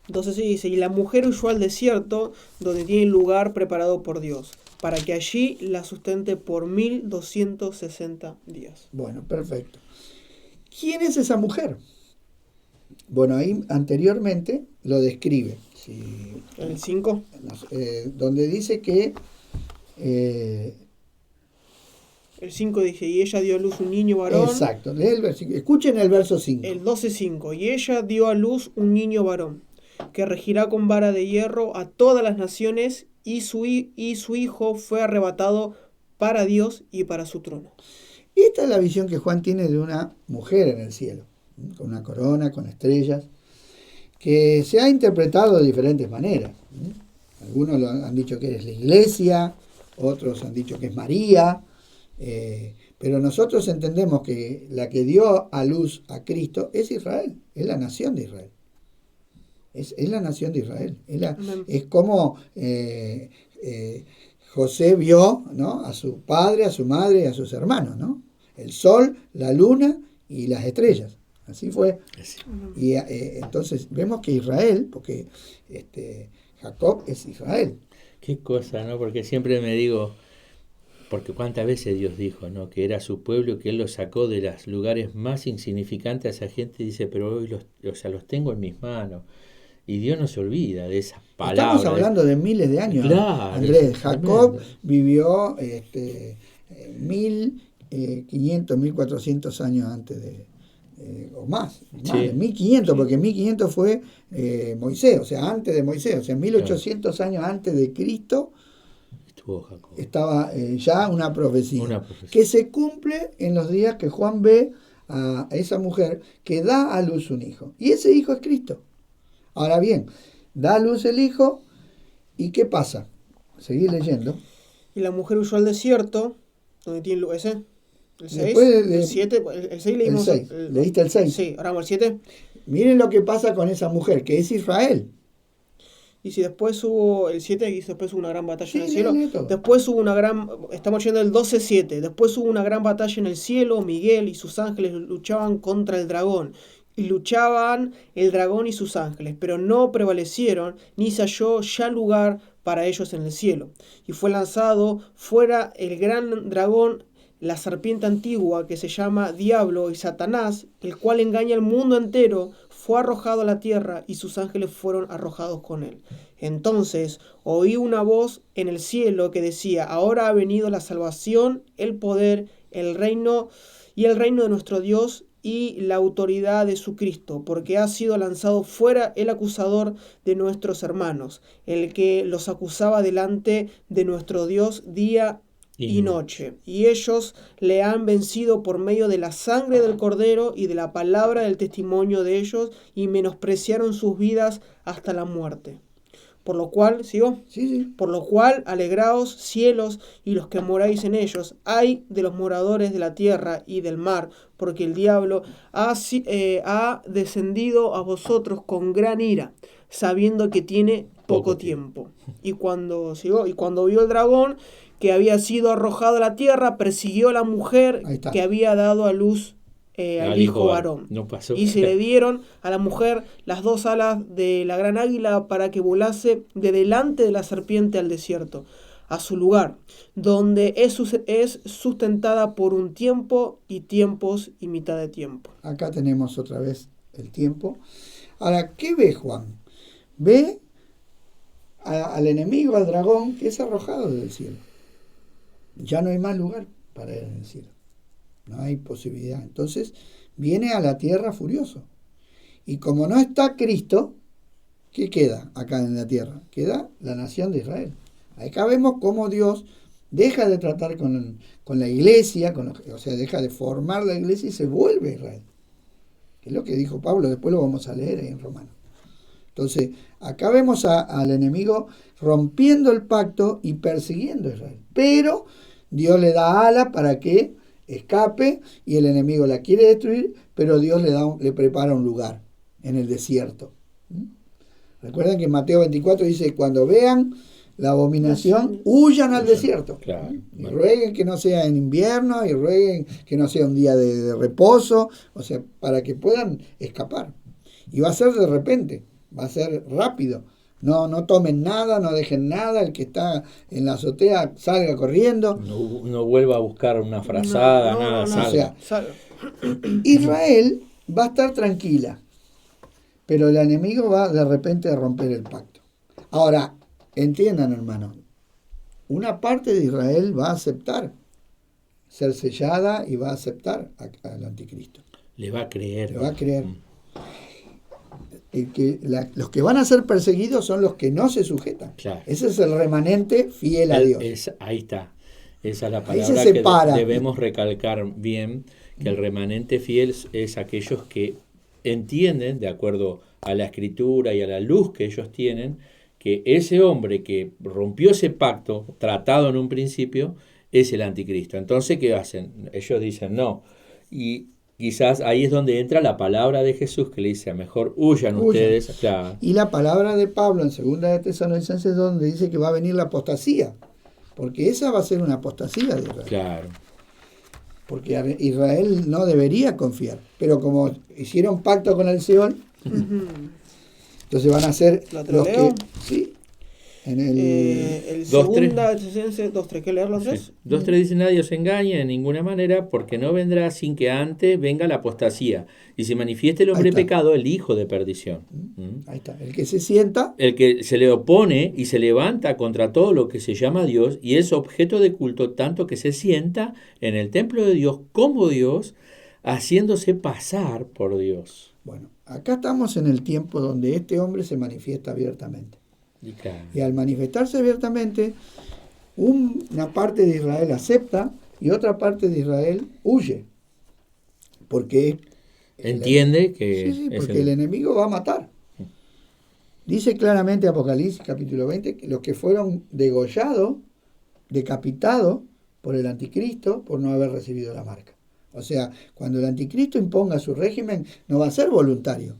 Entonces sí dice, y la mujer huyó al desierto, donde tiene lugar preparado por Dios, para que allí la sustente por 1260 días. bueno, perfecto. ¿Quién es esa mujer? Bueno, ahí anteriormente lo describe, El 5. donde dice que El 5 dice, y ella dio a luz un niño varón. exacto, lee el versículo, escuchen el verso 5. El 12:5, y ella dio a luz un niño varón, que regirá con vara de hierro a todas las naciones, y su hijo fue arrebatado para Dios y para su trono. Y esta es la visión que Juan tiene de una mujer en el cielo, con una corona, con estrellas, que se ha interpretado de diferentes maneras. Algunos han dicho que es la iglesia, otros han dicho que es María, pero nosotros entendemos que la que dio a luz a Cristo es Israel, es la nación de Israel. Es la nación de Israel. Es como José vio, ¿no?, a su padre, a su madre y a sus hermanos, ¿no? El sol, la luna y las estrellas. Así fue. Y entonces vemos que Israel, porque Jacob es Israel. Qué cosa, ¿no? Porque siempre me digo, porque cuántas veces Dios dijo, ¿no?, que era su pueblo, que Él los sacó de los lugares más insignificantes a esa gente, dice, pero hoy los tengo en mis manos. Y Dios no se olvida de esas palabras. Estamos hablando de miles de años. Claro, Andrés, Jacob tremendo. vivió 1500, 1400 años antes o más, Sí. 1500, porque 1500 fue Moisés, o sea, antes de Moisés, o sea, 1800 años antes de Cristo Estuvo Jacob. estaba ya una profecía, Una profecía. que se cumple en los días que Juan ve a esa mujer que da a luz un hijo, y ese hijo es Cristo. Ahora bien, da a luz el hijo, ¿y qué pasa? Seguí leyendo. Y la mujer huyó al desierto, donde tiene ese. El 6, Después el 7, el 6 leímos. El 6. ¿Leíste el 6? Sí, ahora vamos al 7. Miren lo que pasa con esa mujer, que es Israel. Y si después hubo el 7, y después hubo una gran batalla en el Sí, cielo. lee todo. Después hubo una gran. Estamos yendo del 12:7. Después hubo una gran batalla en el cielo. Miguel y sus ángeles luchaban contra el dragón. Y luchaban el dragón y sus ángeles, pero no prevalecieron, ni se halló ya lugar para ellos en el cielo. Y fue lanzado fuera el gran dragón, la serpiente antigua, que se llama Diablo y Satanás, el cual engaña al mundo entero, fue arrojado a la tierra y sus ángeles fueron arrojados con él. Entonces oí una voz en el cielo que decía, ahora ha venido la salvación, el poder, el reino de nuestro Dios y la autoridad de su Cristo, porque ha sido lanzado fuera el acusador de nuestros hermanos, el que los acusaba delante de nuestro Dios día y noche. Y ellos le han vencido por medio de la sangre del Cordero y de la palabra del testimonio de ellos, y menospreciaron sus vidas hasta la muerte. Por lo cual, ¿sigo? Sí. Por lo cual, alegraos, cielos, y los que moráis en ellos. Ay de los moradores de la tierra y del mar, porque el diablo ha descendido a vosotros con gran ira, sabiendo que tiene poco tiempo. Y cuando vio el dragón que había sido arrojado a la tierra, persiguió a la mujer que había dado a luz al hijo varón. No pasó. Y se le dieron a la mujer las 2 alas de la gran águila para que volase de delante de la serpiente al desierto, a su lugar, donde es sustentada por un tiempo y tiempos y mitad de tiempo. Acá tenemos otra vez el tiempo. Ahora, ¿qué ve Juan? Ve al enemigo, al dragón, que es arrojado del cielo. Ya no hay más lugar para él en el cielo. No hay posibilidad. Entonces viene a la tierra furioso. Y como no está Cristo, ¿qué queda acá en la tierra? Queda la nación de Israel. Acá vemos cómo Dios deja de tratar con la iglesia, o sea, deja de formar la iglesia y se vuelve a Israel. Es lo que dijo Pablo, después lo vamos a leer en Romanos. Entonces, acá vemos al enemigo rompiendo el pacto y persiguiendo a Israel. Pero Dios le da alas para que escape y el enemigo la quiere destruir, pero Dios le prepara un lugar en el desierto. Recuerden que en Mateo 24 dice, cuando vean la abominación, huyan al desierto. Claro. Y rueguen que no sea en invierno, y rueguen que no sea un día de reposo, o sea, para que puedan escapar. Y va a ser de repente, va a ser rápido. No tomen nada, no dejen nada, el que está en la azotea salga corriendo. No vuelva a buscar una frazada, nada, salga. O sea, Israel va a estar tranquila, pero el enemigo va de repente a romper el pacto. Ahora, entiendan, hermanos, una parte de Israel va a aceptar ser sellada y va a aceptar al anticristo. Le va a creer. Le va a creer. Los que van a ser perseguidos son los que no se sujetan. Claro. Ese es el remanente fiel a Dios. Ahí está. Esa es la Ahí palabra se que separa. debemos recalcar bien, que el remanente fiel es aquellos que entienden, de acuerdo a la escritura y a la luz que ellos tienen, que ese hombre que rompió ese pacto tratado en un principio es el anticristo. Entonces, ¿qué hacen? Ellos dicen no. Y quizás ahí es donde entra la palabra de Jesús que le dice, mejor huyan ustedes. Claro. Y la palabra de Pablo en 2 de Tesalonicenses donde dice que va a venir la apostasía, porque esa va a ser una apostasía de Israel. Claro. Porque Israel no debería confiar, pero como hicieron pacto con el Seol, entonces van a ser los que... Sí, en el 2, segunda Tesalonicenses 2:3, ¿qué leerlo antes? Sí. 2:3 dice, nadie os engañe en ninguna manera, porque no vendrá sin que antes venga la apostasía, y se manifieste el hombre pecado, el hijo de perdición. Ahí está, el que se sienta. El que se le opone y se levanta contra todo lo que se llama Dios, y es objeto de culto, tanto que se sienta en el templo de Dios como Dios, haciéndose pasar por Dios. Bueno, acá estamos en el tiempo donde este hombre se manifiesta abiertamente. Y al manifestarse abiertamente, una parte de Israel acepta y otra parte de Israel huye. Porque entiende que... Sí, porque el enemigo va a matar. Dice claramente Apocalipsis capítulo 20 que los que fueron degollados, decapitados por el anticristo por no haber recibido la marca. O sea, cuando el anticristo imponga su régimen, no va a ser voluntario,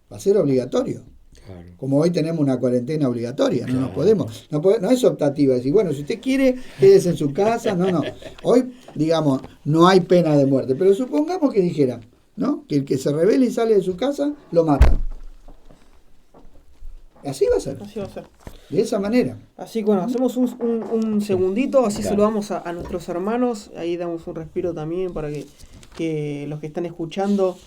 va a ser obligatorio. Claro. Como hoy tenemos una cuarentena obligatoria, no nos podemos, no es optativa, decir, bueno, si usted quiere, quédese en su casa, no. Hoy, digamos, no hay pena de muerte, pero supongamos que dijera, ¿no? Que el que se rebele y sale de su casa, lo matan. Así va a ser. Así va a ser. De esa manera. Así que bueno, hacemos un segundito, así saludamos a nuestros hermanos, ahí damos un respiro también para que los que están escuchando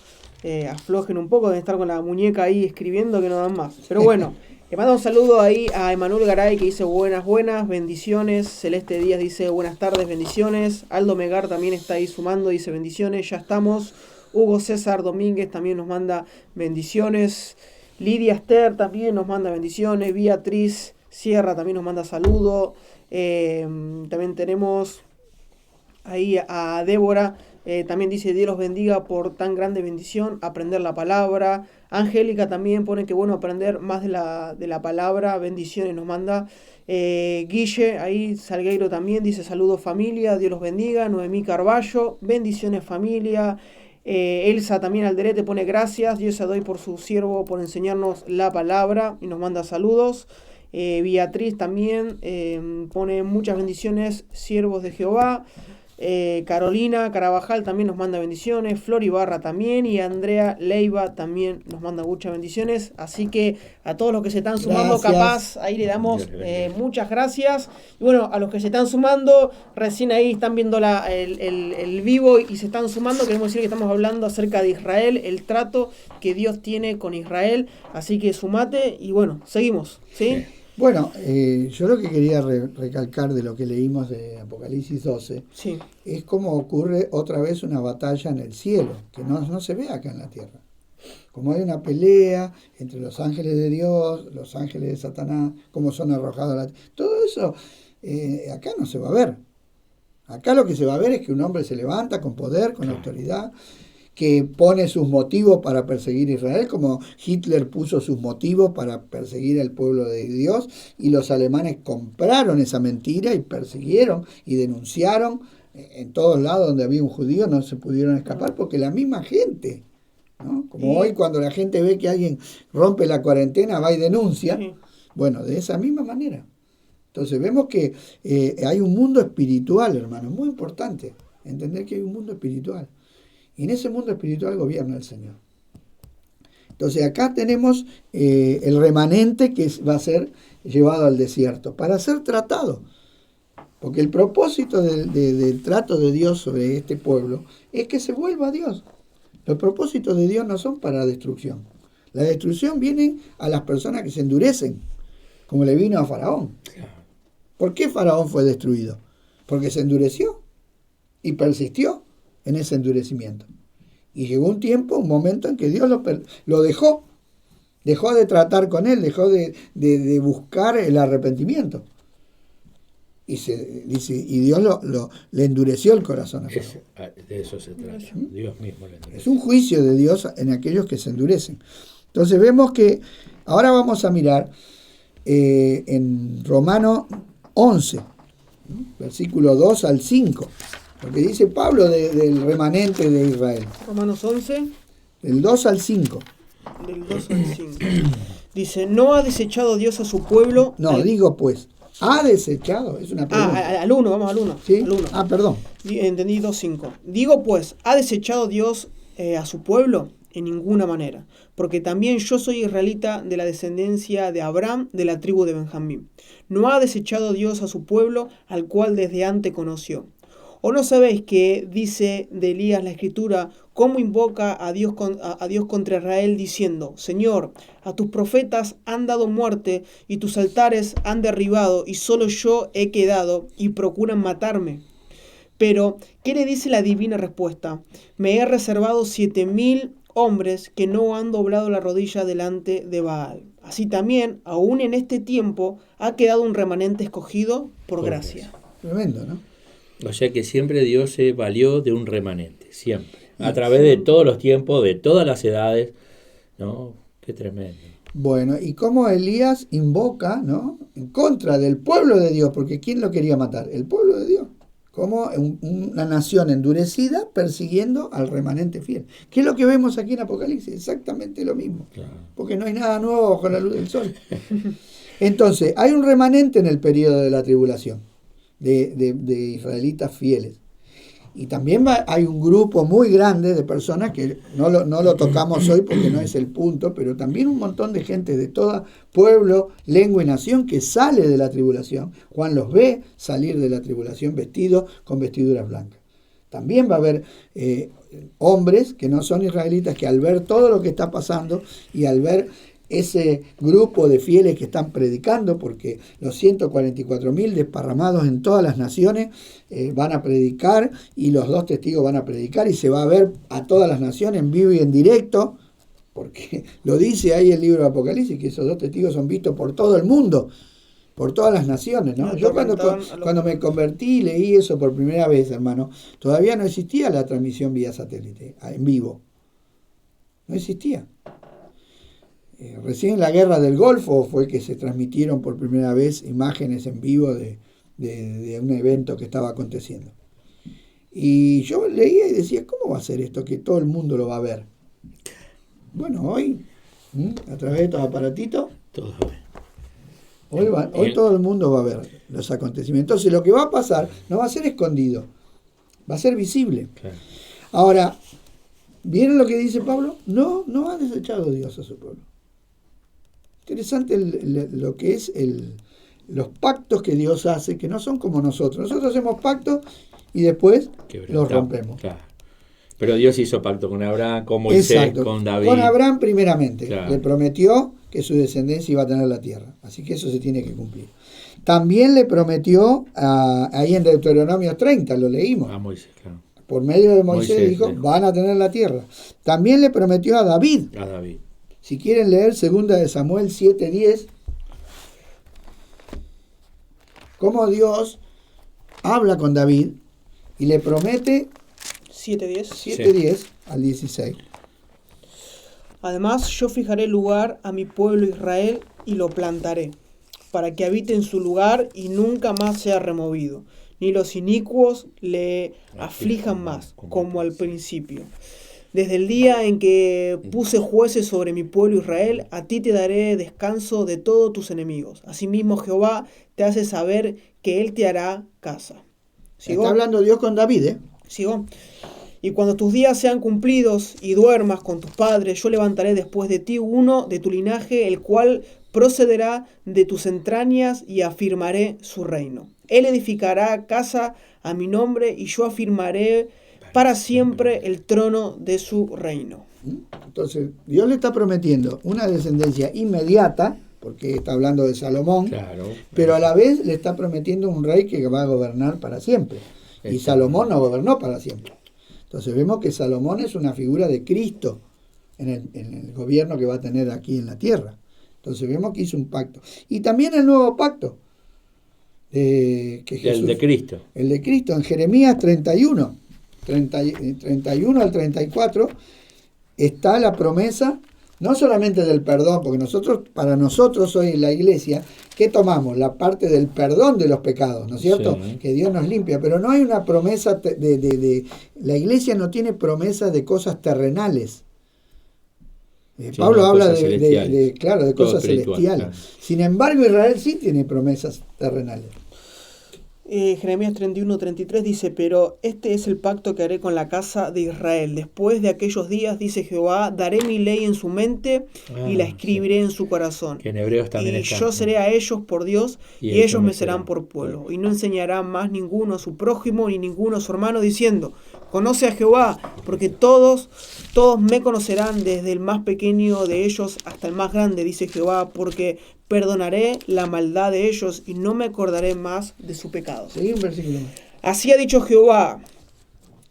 aflojen un poco, deben estar con la muñeca ahí escribiendo que no dan más. Pero bueno, le mando un saludo ahí a Emanuel Garay que dice buenas, bendiciones. Celeste Díaz dice buenas tardes, bendiciones. Aldo Megar también está ahí sumando, dice bendiciones, ya estamos. Hugo César Domínguez también nos manda bendiciones. Lidia Esther también nos manda bendiciones. Beatriz Sierra también nos manda saludo. También tenemos ahí a Débora. También dice Dios los bendiga por tan grande bendición. Aprender la palabra. Angélica también pone que bueno aprender más de la palabra. Bendiciones nos manda. Guille, ahí Salgueiro también dice saludos familia. Dios los bendiga. Noemí Carballo. Bendiciones familia. Elsa también Alderete pone gracias, Dios se doy por su siervo por enseñarnos la palabra y nos manda saludos. Beatriz también pone muchas bendiciones, siervos de Jehová. Carolina Carabajal también nos manda bendiciones, Flor Ibarra también y Andrea Leiva también nos manda muchas bendiciones. Así que a todos los que se están sumando, capaz, ahí le damos muchas gracias. Y bueno, a los que se están sumando, recién ahí están viendo el vivo y se están sumando, queremos decir que estamos hablando acerca de Israel, el trato que Dios tiene con Israel. Así que sumate y bueno, seguimos, ¿sí? Bueno, yo lo que quería recalcar de lo que leímos de Apocalipsis 12 es cómo ocurre otra vez una batalla en el cielo, que no se ve acá en la tierra. Como hay una pelea entre los ángeles de Dios, los ángeles de Satanás, cómo son arrojados a la tierra. Todo eso acá no se va a ver. Acá lo que se va a ver es que un hombre se levanta con poder, con autoridad, que pone sus motivos para perseguir a Israel, como Hitler puso sus motivos para perseguir al pueblo de Dios, y los alemanes compraron esa mentira y persiguieron y denunciaron. En todos lados donde había un judío no se pudieron escapar porque la misma gente, ¿no? Como hoy cuando la gente ve que alguien rompe la cuarentena, va y denuncia. Bueno, de esa misma manera. Entonces vemos que hay un mundo espiritual, hermano, muy importante, entender que hay un mundo espiritual. Y en ese mundo espiritual gobierna el Señor. Entonces acá tenemos el remanente que va a ser llevado al desierto para ser tratado. Porque el propósito del trato de Dios sobre este pueblo es que se vuelva a Dios. Los propósitos de Dios no son para la destrucción. La destrucción viene a las personas que se endurecen, como le vino a Faraón. ¿Por qué Faraón fue destruido? Porque se endureció y persistió en ese endurecimiento. Y llegó un tiempo, un momento en que Dios lo dejó. Dejó de tratar con él, dejó de buscar el arrepentimiento. Y Dios le endureció el corazón a Faraón. De eso se trata. Dios mismo le endurece. Es un juicio de Dios en aquellos que se endurecen. Entonces vemos que ahora vamos a mirar en Romanos 11, versículo 2 al 5, lo que dice Pablo del remanente de Israel. Romanos 11. Del 2 al 5. Del 2 al 5. Dice, no ha desechado Dios a su pueblo. No, digo pues, ha desechado, es una pregunta. Al 1, vamos al 1. ¿Sí? Al 1. Perdón. Entendí 2.5. Digo pues, ¿ha desechado Dios a su pueblo? En ninguna manera, porque también yo soy israelita de la descendencia de Abraham, de la tribu de Benjamín. No ha desechado Dios a su pueblo, al cual desde antes conoció. ¿O no sabéis que dice de Elías la Escritura, cómo invoca a Dios contra Israel, diciendo, Señor, a tus profetas han dado muerte, y tus altares han derribado, y solo yo he quedado, y procuran matarme? Pero, ¿qué le dice la divina respuesta? Me he reservado 7.000 hombres que no han doblado la rodilla delante de Baal. Así también, aún en este tiempo, ha quedado un remanente escogido por gracia. Tremendo, ¿no? O sea que siempre Dios se valió de un remanente, siempre. A través de todos los tiempos, de todas las edades, ¿no? Qué tremendo. Bueno, y cómo Elías invoca, ¿no? En contra del pueblo de Dios, porque ¿quién lo quería matar? El pueblo de Dios. Como una nación endurecida persiguiendo al remanente fiel. ¿Qué es lo que vemos aquí en Apocalipsis? Exactamente lo mismo. Claro. Porque no hay nada nuevo bajo la luz del sol. Entonces, hay un remanente en el periodo de la tribulación de israelitas fieles. Y también hay un grupo muy grande de personas que no lo tocamos hoy porque no es el punto, pero también un montón de gente de todo pueblo, lengua y nación que sale de la tribulación. Juan los ve salir de la tribulación vestidos con vestiduras blancas. También va a haber hombres que no son israelitas que al ver todo lo que está pasando y al ver ese grupo de fieles que están predicando, porque los 144.000 desparramados en todas las naciones van a predicar, y los 2 testigos van a predicar, y se va a ver a todas las naciones en vivo y en directo, porque lo dice ahí el libro de Apocalipsis, que esos 2 testigos son vistos por todo el mundo, por todas las naciones, ¿no? Yo cuando me convertí y leí eso por primera vez, hermano, todavía no existía la transmisión vía satélite, en vivo. No existía. Recién en la guerra del Golfo fue que se transmitieron por primera vez imágenes en vivo de un evento que estaba aconteciendo. Y yo leía y decía, ¿cómo va a ser esto que todo el mundo lo va a ver? Bueno, hoy, a través de estos aparatitos, hoy todo el mundo va a ver los acontecimientos. Entonces lo que va a pasar no va a ser escondido, va a ser visible. Claro. Ahora, ¿vieron lo que dice Pablo? No ha desechado Dios a su pueblo. Interesante lo que es los pactos que Dios hace, que no son como nosotros. Nosotros hacemos pactos y después los rompemos. Claro. Pero Dios hizo pacto con Abraham, con Moisés, exacto, con David. Con Abraham primeramente. Claro. Le prometió que su descendencia iba a tener la tierra. Así que eso se tiene que cumplir. También le prometió, ahí en Deuteronomio 30, lo leímos. A Moisés, claro. por medio de Moisés, Moisés, dijo, sí. van a tener la tierra. También le prometió a David. A David. Si quieren leer 2 de Samuel 7:10, cómo Dios habla con David y le promete 7:10. 7:10 al 16. Además, yo fijaré lugar a mi pueblo Israel y lo plantaré, para que habite en su lugar y nunca más sea removido, ni los inicuos le aflijan más, como al principio. Desde el día en que puse jueces sobre mi pueblo Israel, a ti te daré descanso de todos tus enemigos. Asimismo, Jehová te hace saber que él te hará casa. ¿Sigo? Está hablando Dios con David, ¿eh? ¿Sigo? Y cuando tus días sean cumplidos y duermas con tus padres, yo levantaré después de ti uno de tu linaje, el cual procederá de tus entrañas y afirmaré su reino. Él edificará casa a mi nombre y yo afirmaré para siempre el trono de su reino. Entonces, Dios le está prometiendo una descendencia inmediata, porque está hablando de Salomón, Claro. pero a la vez le está prometiendo un rey que va a gobernar para siempre. Y Exacto. Salomón no gobernó para siempre. Entonces vemos que Salomón es una figura de Cristo en el gobierno que va a tener aquí en la tierra. Entonces vemos que hizo un pacto. Y también el nuevo pacto. Que Jesús, El de Cristo. el de Cristo en Jeremías 31, 31 al 34, está la promesa, no solamente del perdón, porque para nosotros hoy en la iglesia, ¿qué tomamos? La parte del perdón de los pecados, ¿no es cierto? Sí. Que Dios nos limpia, pero no hay una promesa la iglesia no tiene promesas de cosas terrenales. Pablo no, habla cosas celestiales. claro, de Todo cosas espiritual, celestiales. claro. Sin embargo, Israel sí tiene promesas terrenales. Jeremías 31:33 dice, pero este es el pacto que haré con la casa de Israel. Después de aquellos días, dice Jehová, daré mi ley en su mente y la escribiré en su corazón. Que en Hebreos también Y está. yo seré a ellos por Dios y ellos me serán por pueblo. Y no enseñará más ninguno a su prójimo ni ninguno a su hermano diciendo, conoce a Jehová, porque todos me conocerán, desde el más pequeño de ellos hasta el más grande, dice Jehová, porque perdonaré la maldad de ellos y no me acordaré más de su pecado. Seguí un versículo más. Así ha dicho Jehová,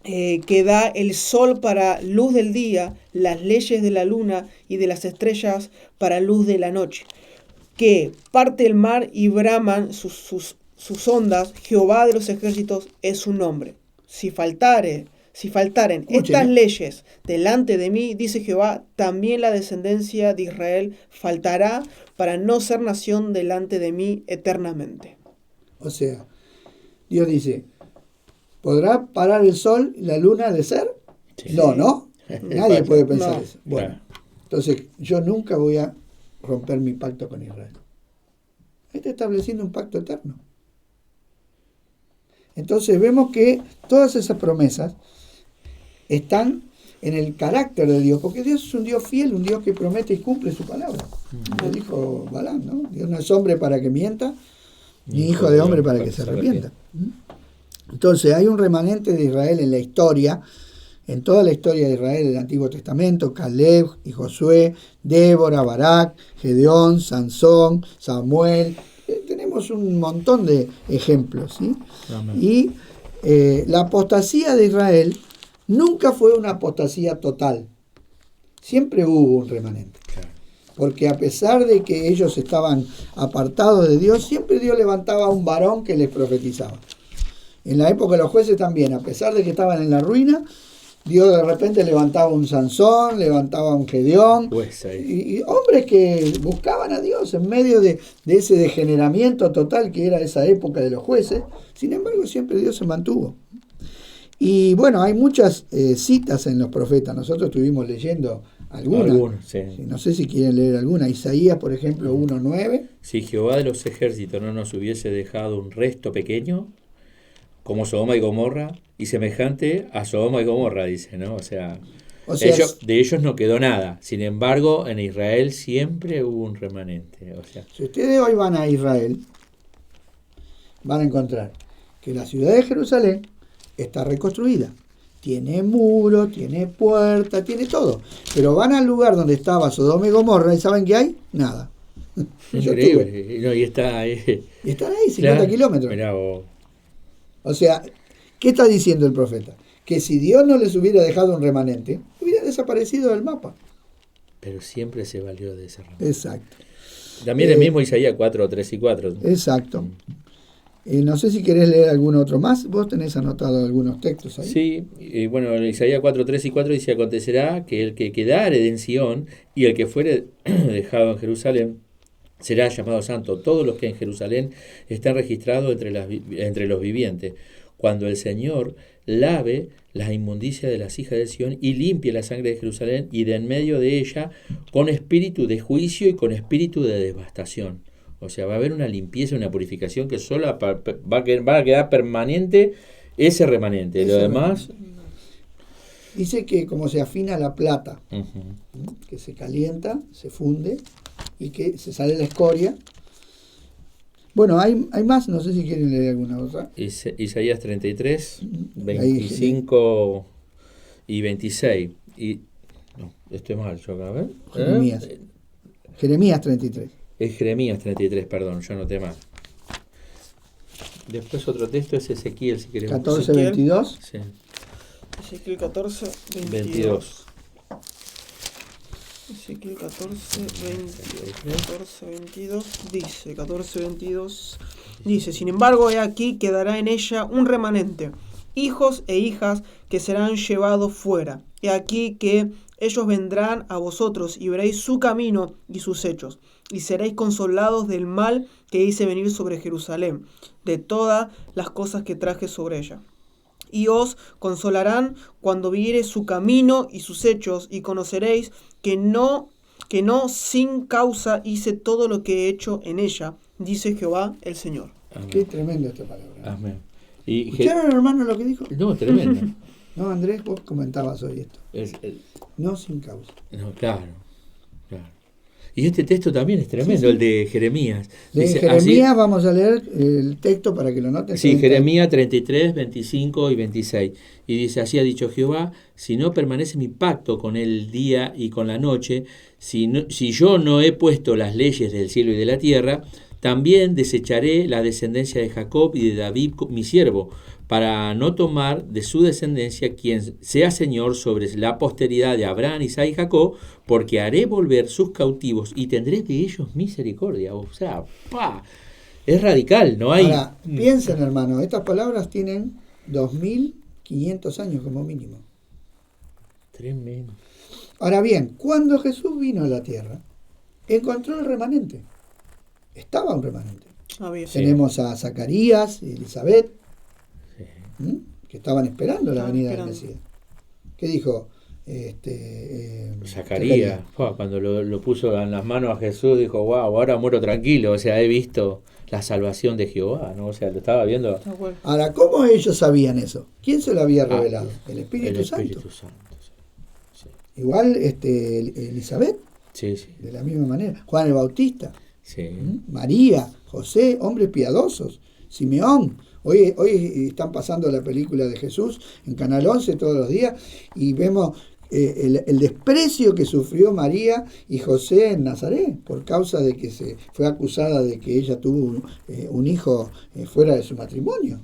que da el sol para luz del día, las leyes de la luna y de las estrellas para luz de la noche, que parte el mar y braman sus ondas, Jehová de los ejércitos es su nombre. Si faltaren Escuchen. estas leyes delante de mí, dice Jehová, también la descendencia de Israel faltará para no ser nación delante de mí eternamente. O sea, Dios dice, ¿podrá parar el sol y la luna de ser? Sí. No. Nadie puede pensar No. eso. Bueno, Claro. entonces yo nunca voy a romper mi pacto con Israel. Ahí está estableciendo un pacto eterno. Entonces vemos que todas esas promesas están en el carácter de Dios, porque Dios es un Dios fiel, un Dios que promete y cumple su palabra. Lo dijo Balaam, ¿no? Dios no es hombre para que mienta, ni hijo de hombre para que se arrepienta. Entonces hay un remanente de Israel en la historia, en toda la historia de Israel del Antiguo Testamento, Caleb y Josué, Débora, Barak, Gedeón, Sansón, Samuel. Tenemos un montón de ejemplos, ¿sí? Amén. Y la apostasía de Israel nunca fue una apostasía total. Siempre hubo un remanente. Claro. Porque a pesar de que ellos estaban apartados de Dios, siempre Dios levantaba a un varón que les profetizaba. En la época de los jueces también, a pesar de que estaban en la ruina, Dios de repente levantaba un Sansón, levantaba un Gedeón, Pues ahí. y hombres que buscaban a Dios en medio de ese degeneramiento total que era esa época de los jueces. Sin embargo, siempre Dios se mantuvo. Y bueno, hay muchas citas en los profetas. Nosotros estuvimos leyendo algunas. Sí. No sé si quieren leer alguna. Isaías, por ejemplo, 1:9. Si Jehová de los ejércitos no nos hubiese dejado un resto pequeño, como Sodoma y Gomorra, y semejante a Sodoma y Gomorra, dice, ¿no? O sea, de ellos no quedó nada. Sin embargo, en Israel siempre hubo un remanente. O sea, si ustedes hoy van a Israel, van a encontrar que la ciudad de Jerusalén está reconstruida. Tiene muros, tiene puertas, tiene todo. Pero van al lugar donde estaba Sodoma y Gomorra y ¿saben qué hay? Nada. Yo increíble. estuve. No, y está ahí. Y están ahí, 50 kilómetros. Mirá vos. O sea, ¿qué está diciendo el profeta? que si Dios no les hubiera dejado un remanente, hubiera desaparecido del mapa. Pero siempre se valió de ese remanente. Exacto. También el mismo Isaías 4, 3 y 4. Exacto. No sé si querés leer algún otro más. Vos tenés anotado algunos textos ahí. Sí, y bueno, en Isaías 4, 3 y 4 dice: acontecerá que el que quedare en Sión y el que fuere dejado en Jerusalén será llamado santo. Todos los que en Jerusalén están registrados entre los vivientes. Cuando el Señor lave las inmundicias de las hijas de Sión y limpie la sangre de Jerusalén y de en medio de ella con espíritu de juicio y con espíritu de devastación. O sea, va a haber una limpieza, una purificación que solo va a quedar permanente ese remanente. Lo demás... Dice que como se afina la plata, que se calienta, se funde y que se sale la escoria. Bueno, hay más, no sé si quieren leer alguna otra. Isaías 33, 25 y 26. No, estoy mal, yo acá, a ver. Jeremías 33. Es Jeremías 33, perdón, yo anoté mal. Después otro texto es Ezequiel, si queremos. 14, 22. Sí. Ezequiel 14, 22. Ezequiel 14, 22 dice, sin embargo, he aquí quedará en ella un remanente, hijos e hijas que serán llevados fuera. He aquí que ellos vendrán a vosotros y veréis su camino y sus hechos, y seréis consolados del mal que hice venir sobre Jerusalén, de todas las cosas que traje sobre ella. Y os consolarán cuando viere su camino y sus hechos, y conoceréis que no sin causa hice todo lo que he hecho en ella, dice Jehová el Señor. Amén. Qué tremendo esta palabra. Amén. ¿Escucharon, hermano, lo que dijo? No, tremendo. No, Andrés, vos comentabas hoy esto. No sin causa. No, claro. Y este texto también es tremendo, el de Jeremías. Dice, Jeremías, así, vamos a leer el texto para que lo noten. Sí, Jeremías 33, 25 y 26. Y dice, así ha dicho Jehová, si no permanece mi pacto con el día y con la noche, si yo no he puesto las leyes del cielo y de la tierra, también desecharé la descendencia de Jacob y de David mi siervo, para no tomar de su descendencia quien sea señor sobre la posteridad de Abraham, Isaac y Jacob, porque haré volver sus cautivos y tendré de ellos misericordia. O sea, es radical, no hay... Ahora, piensen, hermano, estas palabras tienen 2500 años como mínimo. Tremendo. Ahora bien, cuando Jesús vino a la tierra, encontró el remanente. Estaba un remanente. Tenemos a Zacarías y Elizabeth, que estaban esperando la venida del Mesías. ¿Qué dijo? Zacarías, cuando lo puso en las manos a Jesús, dijo, wow, ahora muero tranquilo, o sea, he visto la salvación de Jehová, ¿no? O sea, lo estaba viendo. Ahora, ¿cómo ellos sabían eso? ¿Quién se lo había revelado? El Espíritu Santo. Sí. Igual Elizabeth, sí. De la misma manera. Juan el Bautista, sí. María, José, hombres piadosos, Simeón. Hoy están pasando la película de Jesús en Canal 11 todos los días y vemos el desprecio que sufrió María y José en Nazaret por causa de que se fue acusada de que ella tuvo un hijo fuera de su matrimonio.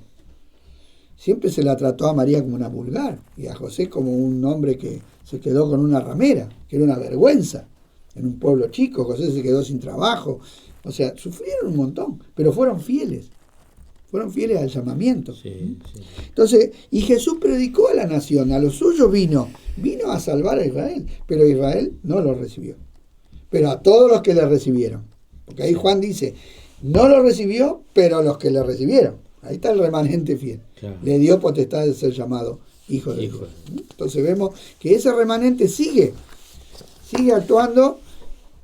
Siempre se la trató a María como una vulgar y a José como un hombre que se quedó con una ramera, que era una vergüenza. En un pueblo chico, José se quedó sin trabajo. O sea, sufrieron un montón, pero fueron fieles. Fueron fieles al llamamiento. Sí. Entonces, y Jesús predicó a la nación, a los suyos vino a salvar a Israel, pero Israel no lo recibió. Pero a todos los que le recibieron. Porque ahí Juan dice, no lo recibió, pero a los que le recibieron. Ahí está el remanente fiel. Claro. Le dio potestad de ser llamado hijo de Dios. Entonces vemos que ese remanente sigue actuando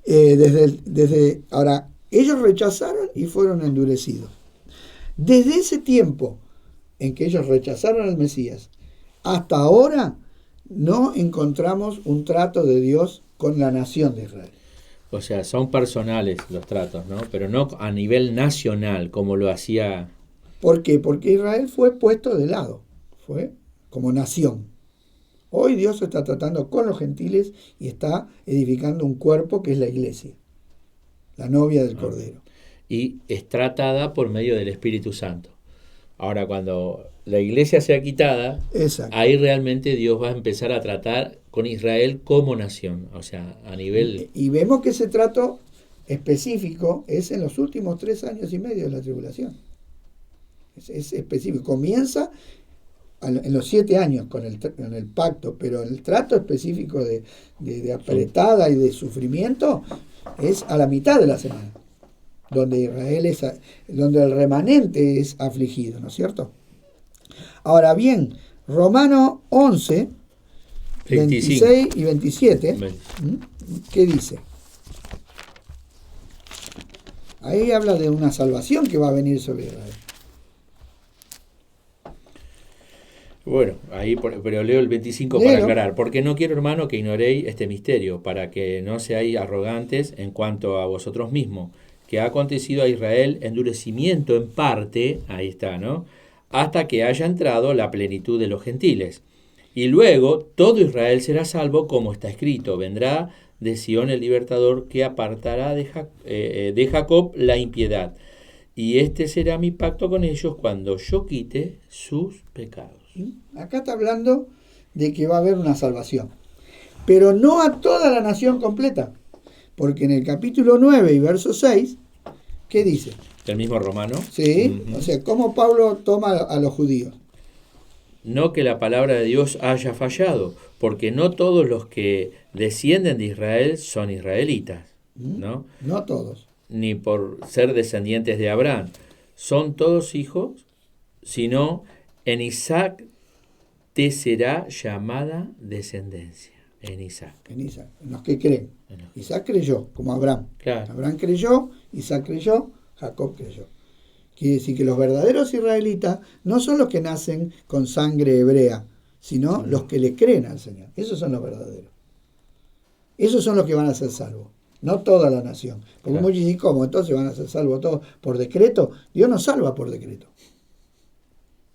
desde ahora. Ellos rechazaron y fueron endurecidos. Desde ese tiempo en que ellos rechazaron al Mesías hasta ahora no encontramos un trato de Dios con la nación de Israel. O sea, son personales los tratos, ¿no? Pero no a nivel nacional como lo hacía. ¿Por qué? Porque Israel fue puesto de lado, fue como nación. Hoy Dios está tratando con los gentiles y está edificando un cuerpo que es la iglesia, la novia del Cordero. Y es tratada por medio del Espíritu Santo. Ahora, cuando la iglesia sea quitada, Exacto. ahí realmente Dios va a empezar a tratar con Israel como nación, o sea, a nivel... Y vemos que ese trato específico es en los últimos 3 años y medio de la tribulación. Es específico. Comienza en los 7 años con el pacto, pero el trato específico de apretada y de sufrimiento es a la mitad de la semana, donde donde el remanente es afligido, ¿no es cierto? Ahora bien, Romanos 11, 25. 26 y 27, ¿qué dice? Ahí habla de una salvación que va a venir sobre Israel. Bueno, ahí pero leo el 25 para aclarar, porque no quiero, hermano, que ignoréis este misterio, para que no seáis arrogantes en cuanto a vosotros mismos, que ha acontecido a Israel endurecimiento en parte, ahí está, ¿no? Hasta que haya entrado la plenitud de los gentiles. Y luego todo Israel será salvo, como está escrito, vendrá de Sión el libertador que apartará de Jacob la impiedad. Y este será mi pacto con ellos cuando yo quite sus pecados. Acá está hablando de que va a haber una salvación, pero no a toda la nación completa, porque en el capítulo 9 y verso 6, ¿qué dice? El mismo Romano. Sí, o sea, ¿cómo Pablo toma a los judíos? No que la palabra de Dios haya fallado, porque no todos los que descienden de Israel son israelitas, ¿no? No todos. Ni por ser descendientes de Abraham. Son todos hijos, sino en Isaac te será llamada descendencia. En Isaac. En Isaac, en los que creen. Isaac creyó, como Abraham. Claro. Abraham creyó, Isaac creyó, Jacob creyó. Quiere decir que los verdaderos israelitas no son los que nacen con sangre hebrea, sino los que le creen al Señor. Esos son los verdaderos. Esos son los que van a ser salvos. No toda la nación. Porque muchos dicen, ¿cómo? Entonces van a ser salvos todos por decreto. Dios no salva por decreto.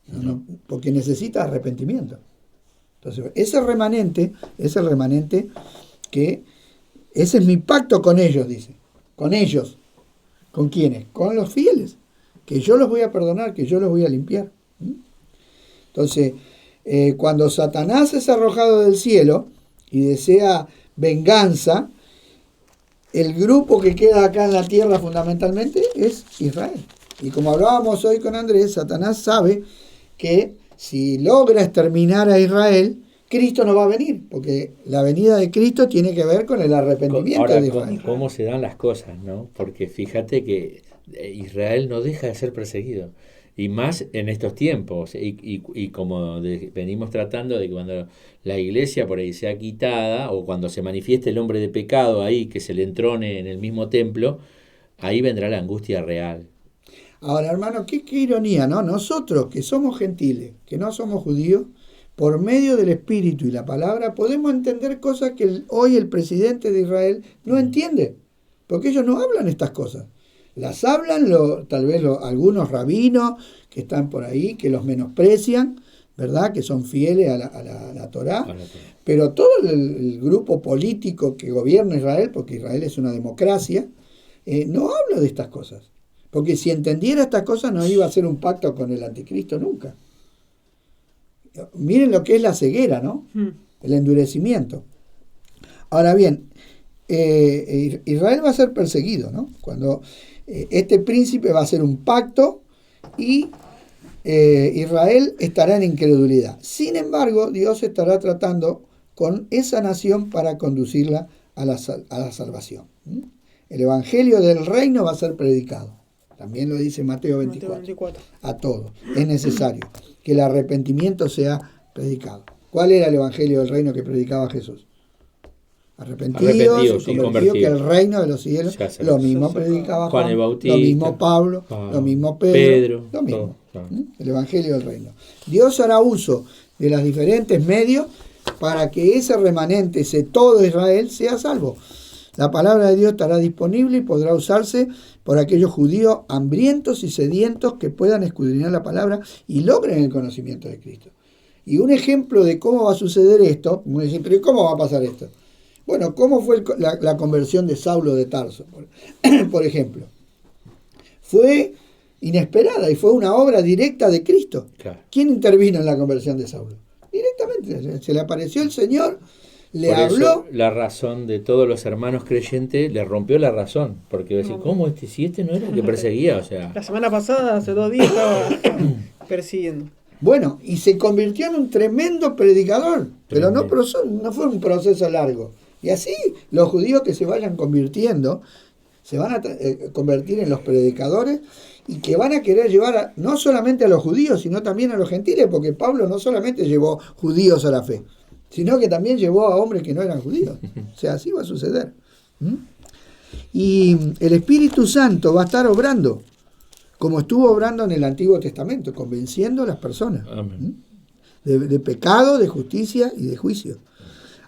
No, porque necesita arrepentimiento. Entonces, ese remanente que ese es mi pacto con ellos, dice. Con ellos. ¿Con quiénes? Con los fieles. Que yo los voy a perdonar, que yo los voy a limpiar. Entonces, cuando Satanás es arrojado del cielo y desea venganza, el grupo que queda acá en la tierra fundamentalmente es Israel. Y como hablábamos hoy con Andrés, Satanás sabe que si logra exterminar a Israel, Cristo no va a venir, porque la venida de Cristo tiene que ver con el arrepentimiento ahora, de Israel. ¿cómo se dan las cosas, no? Porque fíjate que Israel no deja de ser perseguido, y más en estos tiempos, y como venimos tratando de que cuando la iglesia por ahí sea quitada, o cuando se manifieste el hombre de pecado ahí, que se le entrone en el mismo templo, ahí vendrá la angustia real. Ahora, hermano, qué ironía, ¿no? Nosotros que somos gentiles, que no somos judíos, por medio del Espíritu y la palabra, podemos entender cosas que hoy el presidente de Israel no entiende, porque ellos no hablan estas cosas. Las hablan tal vez algunos rabinos que están por ahí, que los menosprecian, ¿verdad? Que son fieles a la Torá, pero todo el grupo político que gobierna Israel, porque Israel es una democracia, no habla de estas cosas. Porque si entendiera estas cosas no iba a hacer un pacto con el anticristo nunca. Miren lo que es la ceguera, ¿no? El endurecimiento. Ahora bien, Israel va a ser perseguido, ¿no? Cuando este príncipe va a hacer un pacto y Israel estará en incredulidad. Sin embargo, Dios estará tratando con esa nación para conducirla a la salvación. El evangelio del reino va a ser predicado. También lo dice Mateo 24. A todos. Es necesario que el arrepentimiento sea predicado. ¿Cuál era el evangelio del reino que predicaba Jesús? Arrepentidos y convertidos, que el reino de los cielos, lo mismo predicaba Juan el Bautista, lo mismo Pablo, lo mismo Pedro, lo mismo. El evangelio del reino. Dios hará uso de los diferentes medios para que ese remanente, ese todo Israel, sea salvo. La palabra de Dios estará disponible y podrá usarse por aquellos judíos hambrientos y sedientos que puedan escudriñar la palabra y logren el conocimiento de Cristo. Y un ejemplo de cómo va a suceder esto, me dicen, pero ¿cómo va a pasar esto? Bueno, ¿cómo fue la conversión de Saulo de Tarso? Por ejemplo, fue inesperada y fue una obra directa de Cristo. Claro. ¿Quién intervino en la conversión de Saulo? Directamente, se le apareció el Señor, le Por habló. eso, la razón de todos los hermanos creyentes le rompió la razón. Porque decir, ¿cómo si este no era el que perseguía? O sea, La semana pasada, hace 2 días, estaba persiguiendo. Bueno, y se convirtió en un tremendo predicador, pero no fue un proceso largo. Y así los judíos que se vayan convirtiendo, se van a convertir en los predicadores y que van a querer llevar no solamente a los judíos, sino también a los gentiles, porque Pablo no solamente llevó judíos a la fe, sino que también llevó a hombres que no eran judíos. O sea, así va a suceder. Y el Espíritu Santo va a estar obrando, como estuvo obrando en el Antiguo Testamento, convenciendo a las personas de pecado, de justicia y de juicio.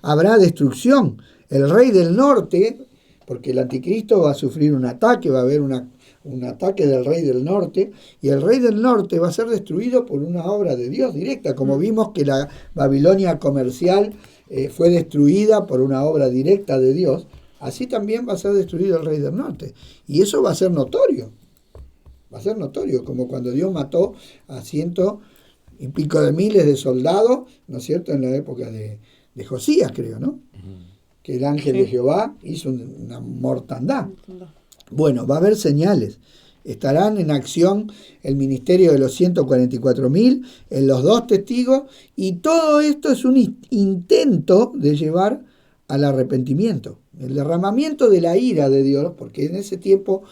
Habrá destrucción. El rey del norte, porque el anticristo va a sufrir un ataque, va a haber un ataque del rey del norte, y el rey del norte va a ser destruido por una obra de Dios directa, como vimos que la Babilonia comercial fue destruida por una obra directa de Dios, así también va a ser destruido el rey del norte. Y eso va a ser notorio. Va a ser notorio, como cuando Dios mató a 100 y pico de miles de soldados, ¿no es cierto?, en la época de Josías, creo, ¿no? Que el ángel de Jehová hizo una mortandad. Bueno, va a haber señales. Estarán en acción el ministerio de los 144.000, en los 2 testigos, y todo esto es un intento de llevar al arrepentimiento, el derramamiento de la ira de Dios, porque en ese tiempo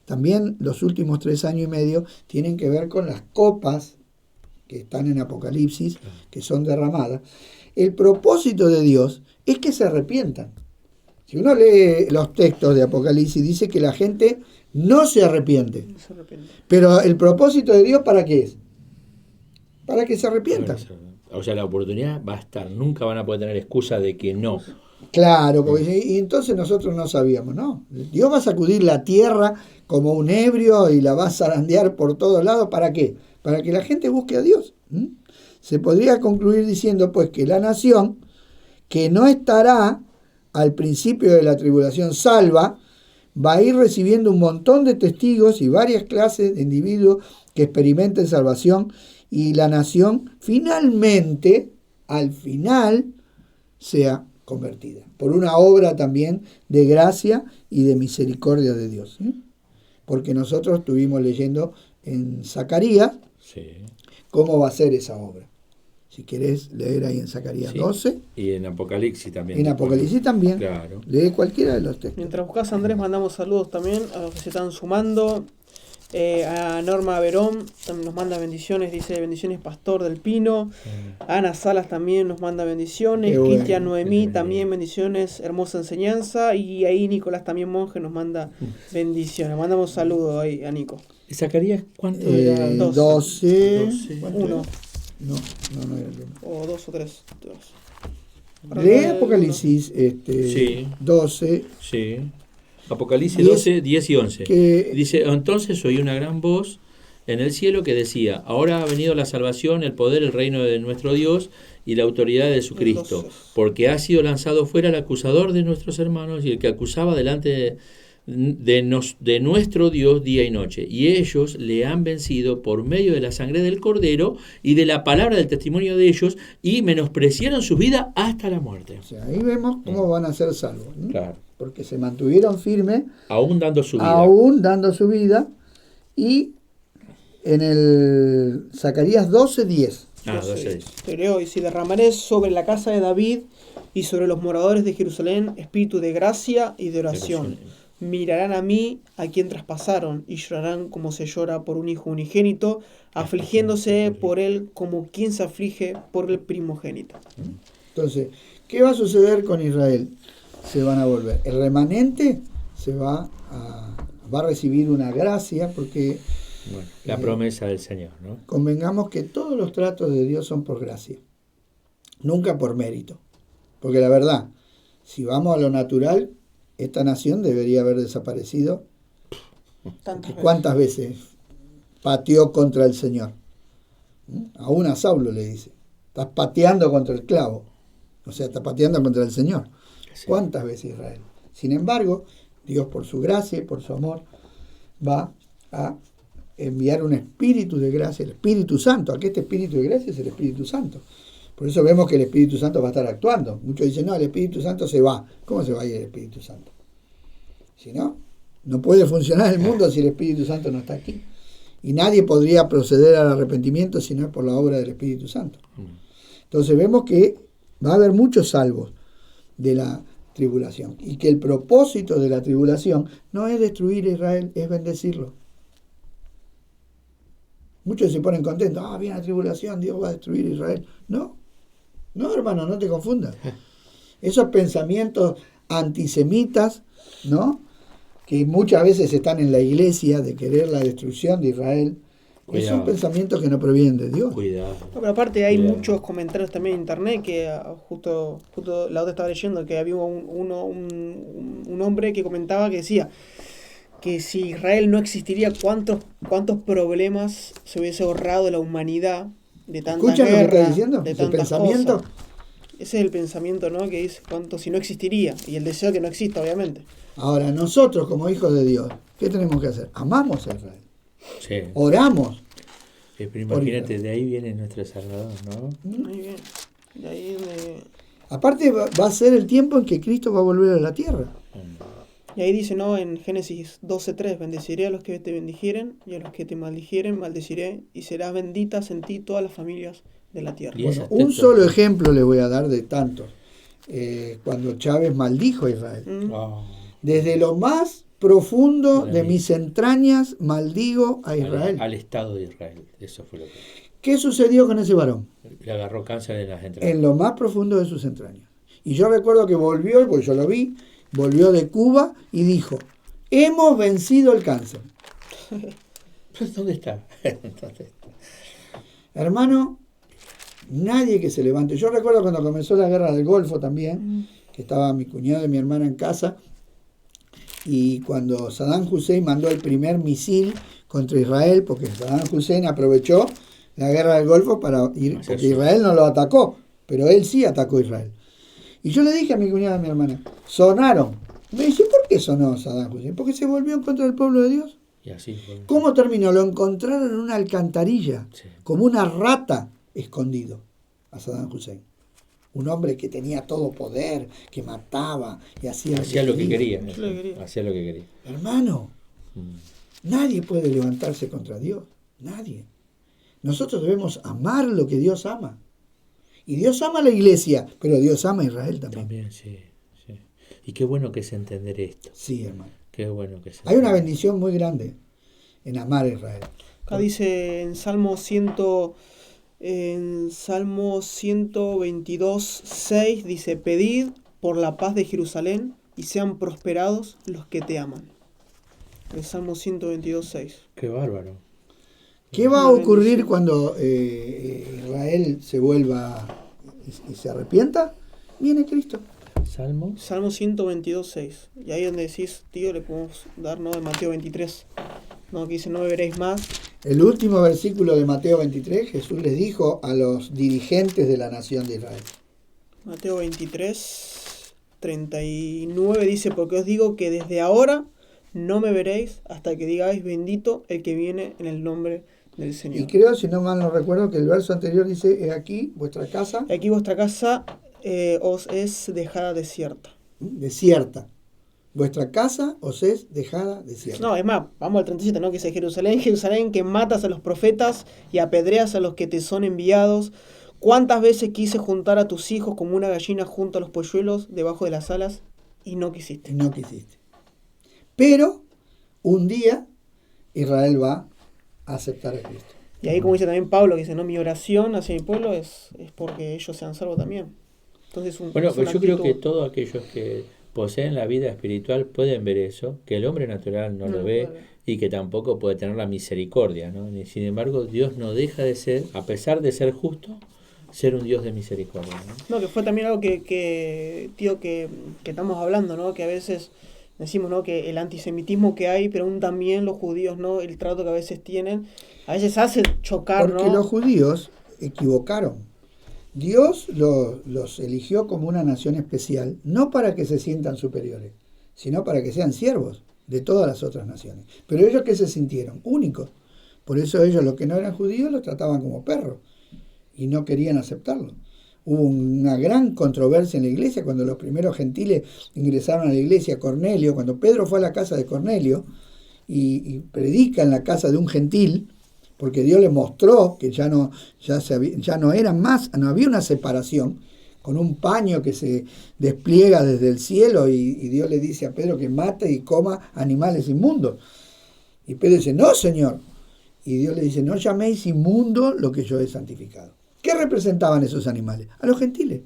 también los últimos 3 años y medio tienen que ver con las copas que están en Apocalipsis, que son derramadas. El propósito de Dios es que se arrepientan. Si uno lee los textos de Apocalipsis, dice que la gente no se arrepiente. Pero el propósito de Dios, ¿para qué es? Para que se arrepientan. O sea, la oportunidad va a estar. Nunca van a poder tener excusa de que no. Claro, porque, y entonces nosotros no sabíamos, ¿no? Dios va a sacudir la tierra como un ebrio y la va a zarandear por todos lados. ¿Para qué? Para que la gente busque a Dios. Se podría concluir diciendo, pues, que la nación que no estará al principio de la tribulación salva, va a ir recibiendo un montón de testigos y varias clases de individuos que experimenten salvación, y la nación finalmente, al final, sea convertida por una obra también de gracia y de misericordia de Dios. Porque nosotros estuvimos leyendo en Zacarías cómo va a ser esa obra. Si querés leer ahí en Zacarías 12. Y en Apocalipsis también. En Apocalipsis también. Claro. Lee cualquiera de los textos. Mientras buscas, Andrés, mandamos saludos también a los que se están sumando. A Norma Verón también nos manda bendiciones, dice bendiciones Pastor del Pino. Ana Salas también nos manda bendiciones. Bueno. Cristian Noemí también bendiciones, hermosa enseñanza. Y ahí Nicolás también monje nos manda bendiciones. Mandamos saludos ahí a Nico. ¿Zacarías cuánto era? 12. 1. No era el 1. O 2 o 3. Lee Apocalipsis 12. Sí. Apocalipsis 12, 10 y 11. Dice, entonces oí una gran voz en el cielo que decía, ahora ha venido la salvación, el poder, el reino de nuestro Dios y la autoridad de su Cristo, porque ha sido lanzado fuera el acusador de nuestros hermanos y el que acusaba delante de nuestro Dios día y noche. Y ellos le han vencido por medio de la sangre del Cordero y de la palabra del testimonio de ellos, y menospreciaron su vida hasta la muerte. O sea, ahí vemos cómo van a ser salvos, ¿no? Claro. Porque se mantuvieron firmes. Aún dando su vida. Aún dando su vida. Y en el Zacarías 12:10. 12. Pero y si derramaré sobre la casa de David y sobre los moradores de Jerusalén espíritu de gracia y de oración. Mirarán a mí, a quien traspasaron, y llorarán como se llora por un hijo unigénito, afligiéndose por él como quien se aflige por el primogénito. Entonces, ¿qué va a suceder con Israel? Se van a volver. El remanente va a recibir una gracia, porque la promesa del Señor, ¿no? Convengamos que todos los tratos de Dios son por gracia, nunca por mérito. Porque la verdad, si vamos a lo natural, esta nación debería haber desaparecido. ¿Cuántas veces pateó contra el Señor? Aún a Saulo le dice, estás pateando contra el clavo. O sea, estás pateando contra el Señor. ¿Cuántas veces Israel? Sin embargo, Dios por su gracia y por su amor va a enviar un espíritu de gracia, el Espíritu Santo. Aquí este espíritu de gracia es el Espíritu Santo. Por eso vemos que el Espíritu Santo va a estar actuando. Muchos dicen, no, el Espíritu Santo se va. ¿Cómo se va a ir el Espíritu Santo? Si no, no puede funcionar el mundo si el Espíritu Santo no está aquí. Y nadie podría proceder al arrepentimiento si no es por la obra del Espíritu Santo. Entonces vemos que va a haber muchos salvos de la tribulación. Y que el propósito de la tribulación no es destruir a Israel, es bendecirlo. Muchos se ponen contentos. Viene la tribulación, Dios va a destruir a Israel. No, hermano, no te confundas. Esos pensamientos antisemitas, ¿no?, que muchas veces están en la iglesia de querer la destrucción de Israel, son pensamientos que no provienen de Dios. Cuidado. No, pero aparte hay muchos comentarios también en internet que justo la otra estaba leyendo que había un hombre que comentaba que decía que si Israel no existiría, cuántos problemas se hubiese ahorrado la humanidad de tantas ¿Escuchan guerras, lo que está diciendo? de ¿Ese tantas pensamiento? cosas. Ese es el pensamiento, ¿no?, que dice cuánto si no existiría, y el deseo que no exista, obviamente. Ahora, nosotros como hijos de Dios, ¿qué tenemos que hacer? Amamos a Israel. Sí. Oramos. Pero imagínate, de ahí viene nuestro Salvador, ¿no? Muy bien. De ahí Aparte va a ser el tiempo en que Cristo va a volver a la tierra. Y ahí dice, ¿no?, en Génesis 12:3, bendeciré a los que te bendijeren y a los que te maldijeren, maldeciré, y serás benditas en ti todas las familias de la tierra. Bueno, un solo ejemplo le voy a dar de tantos. Cuando Chávez maldijo a Israel. Desde lo más profundo de mis entrañas maldigo a Israel. Al Estado de Israel. Eso fue lo que... ¿Qué sucedió con ese varón? Le agarró cáncer en las entrañas. En lo más profundo de sus entrañas. Y yo recuerdo que volvió, porque yo lo vi, volvió de Cuba y dijo, hemos vencido el cáncer. ¿Dónde está? Hermano, nadie que se levante. Yo recuerdo cuando comenzó la guerra del Golfo también, que estaba mi cuñado y mi hermana en casa, y cuando Saddam Hussein mandó el primer misil contra Israel, porque Saddam Hussein aprovechó la guerra del Golfo para ir, porque Israel no lo atacó, pero él sí atacó a Israel. Y yo le dije a mi cuñada y a mi hermana, sonaron. Me dice, ¿por qué sonó Saddam Hussein? Porque se volvió en contra del pueblo de Dios. Y así fue. ¿Cómo terminó? Lo encontraron en una alcantarilla, como una rata escondido a Saddam Hussein. Un hombre que tenía todo poder, que mataba y hacía lo que quería. Hacía lo que quería. Hermano, nadie puede levantarse contra Dios. Nadie. Nosotros debemos amar lo que Dios ama. Y Dios ama a la iglesia, pero Dios ama a Israel también. También, sí. Y qué bueno que es entender esto. Sí, hermano. Qué bueno que es. Hay una bendición muy grande en amar a Israel. Acá dice en Salmo 122:6, dice, pedid por la paz de Jerusalén y sean prosperados los que te aman. El Salmo 122:6. Qué bárbaro. ¿Qué va a ocurrir cuando Israel se vuelva y se arrepienta? Viene Cristo. Salmo 122:6. Y ahí donde decís, tío, le podemos dar, ¿no?, de Mateo 23. No, que dice, no beberéis más. El último versículo de Mateo 23, Jesús les dijo a los dirigentes de la nación de Israel. Mateo 23:39 dice, porque os digo que desde ahora no me veréis hasta que digáis bendito el que viene en el nombre del Señor. Y creo, si no mal no recuerdo, que el verso anterior dice, he aquí vuestra casa. Aquí vuestra casa os es dejada desierta. Desierta. Vuestra casa os es dejada desierta. No, es más, vamos al 37, ¿no? Que dice Jerusalén, Jerusalén, que matas a los profetas y apedreas a los que te son enviados. ¿Cuántas veces quise juntar a tus hijos como una gallina junto a los polluelos debajo de las alas y no quisiste? No quisiste. Pero un día Israel va a aceptar a Cristo. Y ahí, como dice también Pablo, que dice, no, mi oración hacia mi pueblo es porque ellos sean salvos también. Entonces, pues yo creo que todos aquellos que poseen la vida espiritual pueden ver eso, que el hombre natural no lo ve y que tampoco puede tener la misericordia, ¿no? Sin embargo, Dios no deja de ser, a pesar de ser justo, ser un Dios de misericordia, ¿no? No, que fue también algo que estamos hablando, ¿no? Que a veces decimos, ¿no?, que el antisemitismo que hay, pero aún también los judíos, ¿no?, el trato que a veces tienen, a veces hace chocar, porque los judíos equivocaron. Dios los eligió como una nación especial, no para que se sientan superiores, sino para que sean siervos de todas las otras naciones. Pero ellos, ¿qué se sintieron? Únicos. Por eso ellos, los que no eran judíos, los trataban como perros y no querían aceptarlo. Hubo una gran controversia en la iglesia cuando los primeros gentiles ingresaron a la iglesia. Cornelio, cuando Pedro fue a la casa de Cornelio y predica en la casa de un gentil, porque Dios le mostró que ya no eran más, no había una separación, con un paño que se despliega desde el cielo y Dios le dice a Pedro que mate y coma animales inmundos. Y Pedro dice, no, Señor. Y Dios le dice, no llaméis inmundo lo que yo he santificado. ¿Qué representaban esos animales? A los gentiles.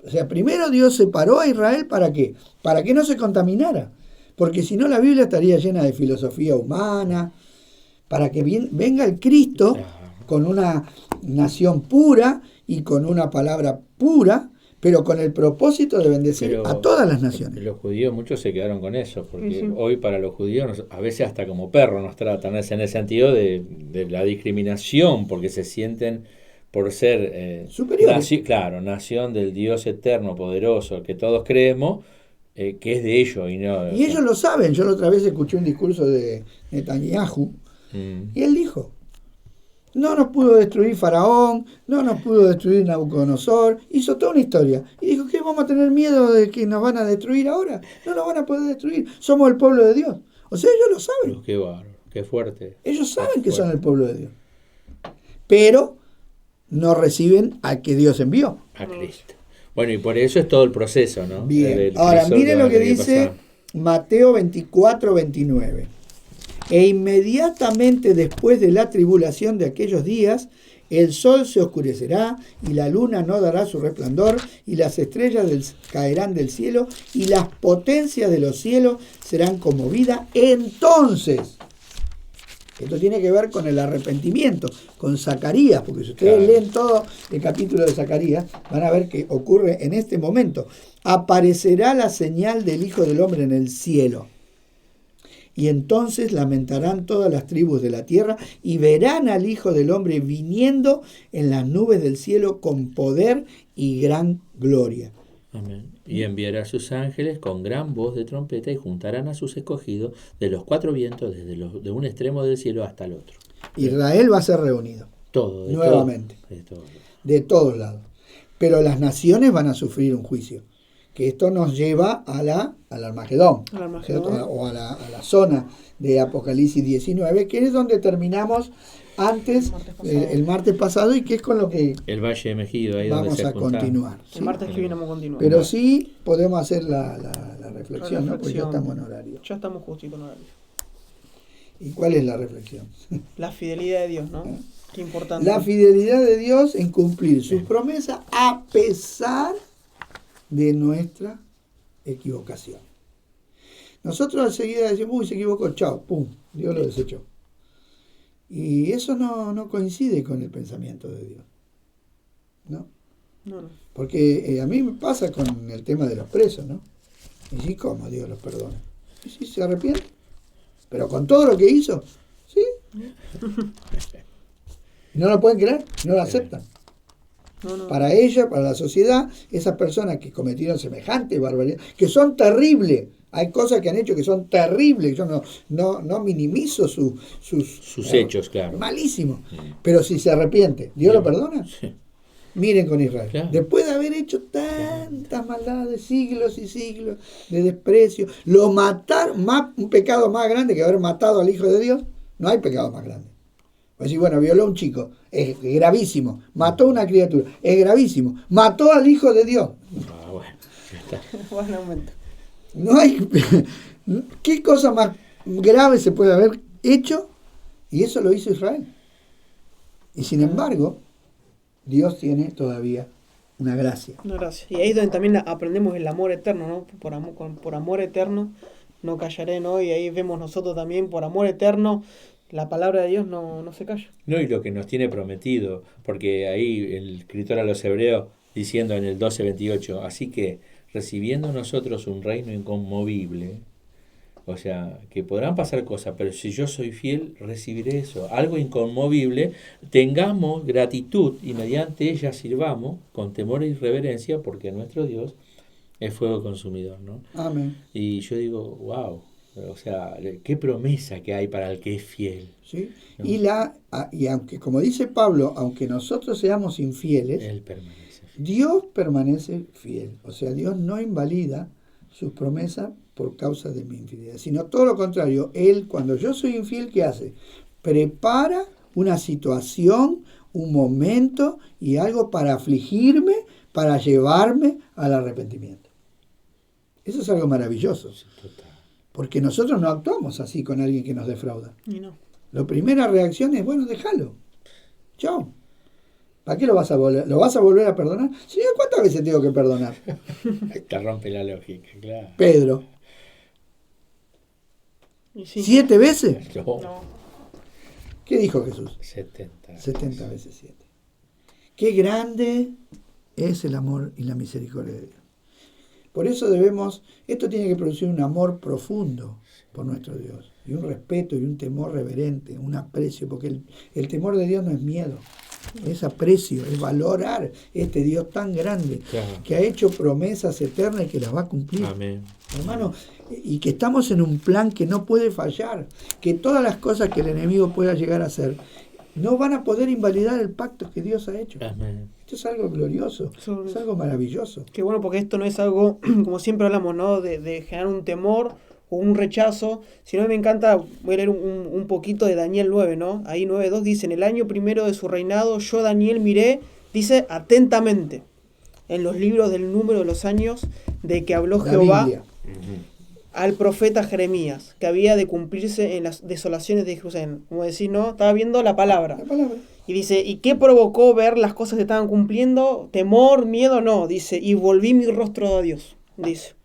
O sea, primero Dios separó a Israel, ¿para qué? Para que no se contaminara. Porque si no, la Biblia estaría llena de filosofía humana, para que venga el Cristo con una nación pura y con una palabra pura, pero con el propósito de bendecir a todas las naciones. Los judíos, muchos se quedaron con eso, porque Sí. hoy para los judíos a veces hasta como perros nos tratan, es en el sentido de la discriminación, porque se sienten por ser superiores. Claro, nación del Dios eterno, poderoso, que todos creemos, que es de ellos. Y ellos lo saben. Yo la otra vez escuché un discurso de Netanyahu, y él dijo, no nos pudo destruir Faraón, no nos pudo destruir Nabucodonosor, hizo toda una historia. Y dijo, ¿qué vamos a tener miedo de que nos van a destruir ahora? No nos van a poder destruir, somos el pueblo de Dios. O sea, ellos lo saben. Qué bárbaro, qué fuerte. Ellos saben que son el pueblo de Dios. Pero no reciben al que Dios envió. A Cristo. Bueno, y por eso es todo el proceso, ¿no? Bien, ahora miren lo que dice Mateo 24, 29. E inmediatamente después de la tribulación de aquellos días, el sol se oscurecerá y la luna no dará su resplandor y las estrellas caerán del cielo y las potencias de los cielos serán conmovidas. Entonces, esto tiene que ver con el arrepentimiento, con Zacarías, porque si ustedes leen todo el capítulo de Zacarías, van a ver que ocurre en este momento. Aparecerá la señal del Hijo del Hombre en el cielo. Y entonces lamentarán todas las tribus de la tierra y verán al Hijo del Hombre viniendo en las nubes del cielo con poder y gran gloria. Amén. Y enviará a sus ángeles con gran voz de trompeta y juntarán a sus escogidos de los cuatro vientos, de un extremo del cielo hasta el otro. Israel va a ser reunido. Todo, nuevamente. De todos lados. Pero las naciones van a sufrir un juicio. Que esto nos lleva al Armagedón, o a la zona de Apocalipsis 19, que es donde terminamos antes, el martes pasado, y que es con lo que el Valle de Megido, ahí vamos donde se a continuar. El martes que viene vamos a continuar. Pero sí podemos hacer la reflexión, ¿no? Porque ya estamos en horario. Ya estamos justito en horario. ¿Y cuál es la reflexión? La fidelidad de Dios, ¿no? Qué importante. La fidelidad de Dios en cumplir sus promesas a pesar de nuestra equivocación. Nosotros enseguida decimos, uy, se equivocó, chao, pum, Dios lo desechó. Y eso no coincide con el pensamiento de Dios. ¿No? No. Porque a mí me pasa con el tema de los presos, ¿no? Y sí, ¿cómo Dios los perdona? Y sí, se arrepiente. Pero con todo lo que hizo, ¿sí? No lo pueden creer, no lo aceptan. No. Para ella, para la sociedad, esas personas que cometieron semejante barbaridad, que son terribles, hay cosas que han hecho que son terribles, yo no minimizo sus hechos, claro. Malísimo. Pero si se arrepiente, ¿Dios lo perdona? Sí. Miren con Israel. Claro. Después de haber hecho tantas maldades, siglos y siglos de desprecio, lo mataron, un pecado más grande que haber matado al Hijo de Dios, no hay pecado más grande. Pues sí, bueno, violó a un chico, es gravísimo. Mató a una criatura, es gravísimo. Mató al Hijo de Dios. Bueno, ya está. Buen aumento. No hay... ¿Qué cosa más grave se puede haber hecho? Y eso lo hizo Israel. Y sin embargo, Dios tiene todavía una gracia. Una gracia. Y ahí es donde también aprendemos el amor eterno, ¿no? Por amor eterno no callaré, ¿no? Y ahí vemos nosotros también, por amor eterno, la palabra de Dios no se calla. No, y lo que nos tiene prometido, porque ahí el escritor a los hebreos diciendo en el 12:28, así que recibiendo nosotros un reino inconmovible, o sea, que podrán pasar cosas, pero si yo soy fiel, recibiré eso, algo inconmovible, tengamos gratitud y mediante ella sirvamos con temor y reverencia, porque nuestro Dios es fuego consumidor, ¿no? Amén. Y yo digo, wow, O sea, qué promesa que hay para el que es fiel. ¿Sí? ¿No? Y aunque, como dice Pablo, aunque nosotros seamos infieles, Él permanece fiel. Dios permanece fiel. O sea, Dios no invalida sus promesas por causa de mi infidelidad, sino todo lo contrario. Él, cuando yo soy infiel, ¿qué hace? Prepara una situación, un momento y algo para afligirme, para llevarme al arrepentimiento. Eso es algo maravilloso. Sí, total. Porque nosotros no actuamos así con alguien que nos defrauda. Y no. La primera reacción es, bueno, déjalo. Chao. ¿Para qué lo vas a volver a perdonar? Señor, ¿cuántas veces tengo que perdonar? Te rompe la lógica, claro. Pedro, Y sí. 7 veces. No, No. ¿Qué dijo Jesús? 70. 70 veces 7. Qué grande es el amor y la misericordia de Dios. Por eso esto tiene que producir un amor profundo por nuestro Dios, y un respeto y un temor reverente, un aprecio, porque el temor de Dios no es miedo, es aprecio, es valorar este Dios tan grande, Claro. que ha hecho promesas eternas y que las va a cumplir. Amén. Hermano, y que estamos en un plan que no puede fallar, que todas las cosas que el enemigo pueda llegar a hacer no van a poder invalidar el pacto que Dios ha hecho. Amén. Esto es algo glorioso, es algo maravilloso. Qué bueno, porque esto no es algo, como siempre hablamos, ¿no? De generar un temor o un rechazo, sino me encanta, voy a leer un poquito de Daniel 9, ¿no? Ahí 9.2 dice, en el año primero de su reinado, yo Daniel miré, dice, atentamente, en los libros del número de los años de que habló La Jehová Biblia. al profeta Jeremías, que había de cumplirse en las desolaciones de Jerusalén. Como decir, ¿no? Estaba viendo la palabra. La palabra. Y dice, ¿y qué provocó ver las cosas que estaban cumpliendo? ¿Temor, miedo? No, dice, y volví mi rostro a Dios, dice.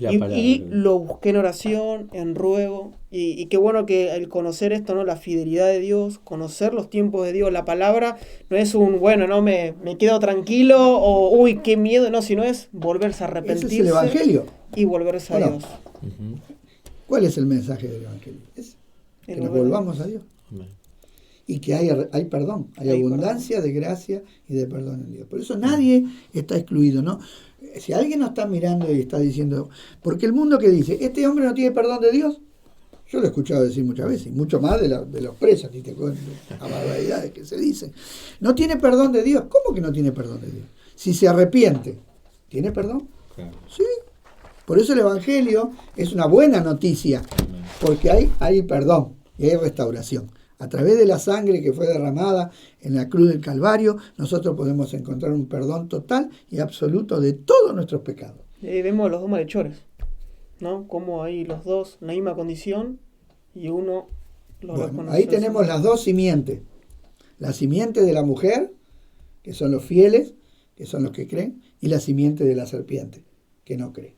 La Y, palabra. y lo busqué en oración, en ruego, y qué bueno que el conocer esto, ¿no? La fidelidad de Dios, conocer los tiempos de Dios, la palabra, no es un, bueno, no, me quedo tranquilo, o, uy, qué miedo, no, sino es volverse a Ese arrepentirse es el Evangelio. y volverse a Bueno. Dios. Ujú. ¿Cuál es el mensaje del Evangelio? Es que El nos volver a volvamos a Dios. Amén. Y que hay perdón, hay Hay abundancia de gracia y de perdón en Dios. Por eso nadie está excluido, ¿no? Si alguien nos está mirando y está diciendo, porque el mundo que dice, este hombre no tiene perdón de Dios, yo lo he escuchado decir muchas veces, y mucho más de los presos, y te cuento las barbaridades que se dicen. No tiene perdón de Dios. ¿Cómo que no tiene perdón de Dios? Si se arrepiente, ¿tiene perdón? Claro. Sí. Por eso el Evangelio es una buena noticia, Amén. porque hay perdón y hay restauración. A través de la sangre que fue derramada en la cruz del Calvario, nosotros podemos encontrar un perdón total y absoluto de todos nuestros pecados. Vemos los dos malhechores, ¿no? Como ahí los dos, en la misma condición, y uno lo Bueno, reconoce. ahí tenemos las dos simientes. La simiente de la mujer, que son los fieles, que son los que creen, y la simiente de la serpiente, que no cree.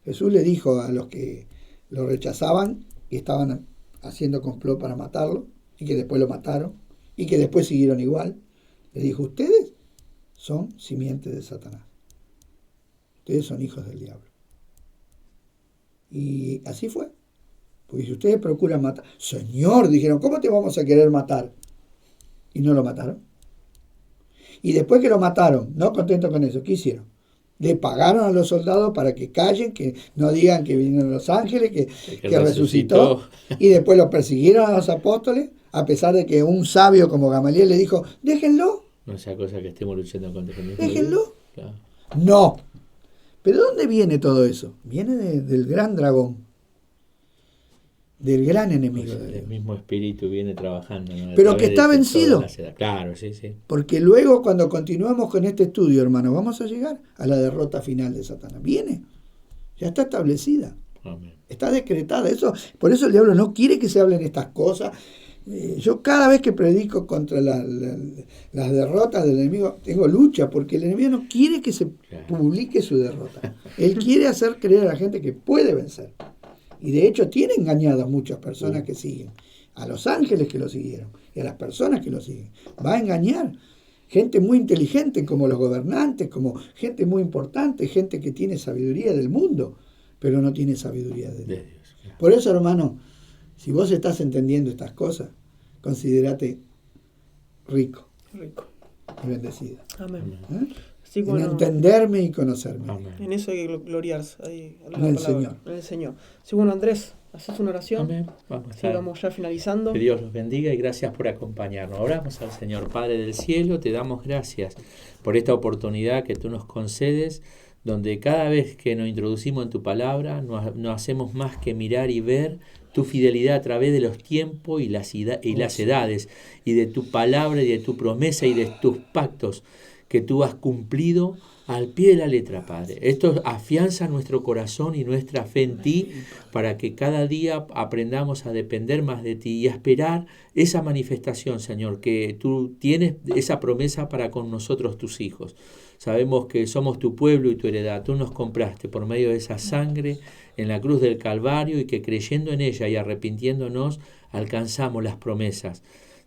Jesús le dijo a los que lo rechazaban, que estaban haciendo complot para matarlo, y que después lo mataron, y que después siguieron igual. Le dijo, ustedes son simientes de Satanás. Ustedes son hijos del diablo. Y así fue. Porque si ustedes procuran matar, Señor, dijeron, ¿cómo te vamos a querer matar? Y no lo mataron. Y después que lo mataron, no contentos con eso, ¿qué hicieron? Le pagaron a los soldados para que callen, que no digan que vinieron los ángeles, que resucitó. Y después los persiguieron a los apóstoles, a pesar de que un sabio como Gamaliel le dijo, déjenlo, No sea cosa que estemos luchando contra el mismo déjenlo. Dios. Claro. No. ¿Pero dónde viene todo eso? Viene del gran dragón, del gran enemigo Pues de el Dios. mismo espíritu viene trabajando, ¿no? A Pero través que está de vencido. todas las edades. Claro, sí, sí. Porque luego cuando continuamos con este estudio, hermano, vamos a llegar a la derrota final de Satanás. Viene, ya está establecida, Amén. está decretada. Por eso el diablo no quiere que se hablen estas cosas. Yo cada vez que predico contra las derrotas del enemigo, tengo lucha, porque el enemigo no quiere que se publique su derrota. Él quiere hacer creer a la gente que puede vencer. Y de hecho tiene engañado a muchas personas que siguen, a los ángeles que lo siguieron y a las personas que lo siguen. Va a engañar gente muy inteligente como los gobernantes, como gente muy importante, gente que tiene sabiduría del mundo, pero no tiene sabiduría de Dios. De Dios, claro. Por eso, hermano, si vos estás entendiendo estas cosas, considérate rico. Rico. y bendecida. Amén. ¿Eh? Sí, En bueno, entenderme y conocerme. Amén. en eso hay que gloriarse. Ahí, En el Señor. En el Señor. Sí, bueno, Andrés, ¿haces una oración? Amén. Vamos a Sí, estar. vamos ya finalizando. Que Dios los bendiga y gracias por acompañarnos. Oramos al Señor. Padre del cielo, te damos gracias por esta oportunidad que tú nos concedes, donde cada vez que nos introducimos en tu palabra, no hacemos más que mirar y ver tu fidelidad a través de los tiempos y las edades, y de tu palabra y de tu promesa y de tus pactos que tú has cumplido al pie de la letra, Padre. Esto afianza nuestro corazón y nuestra fe en ti para que cada día aprendamos a depender más de ti y a esperar esa manifestación, Señor, que tú tienes esa promesa para con nosotros, tus hijos. Sabemos que somos tu pueblo y tu heredad. Tú nos compraste por medio de esa sangre en la cruz del Calvario y que creyendo en ella y arrepintiéndonos alcanzamos las promesas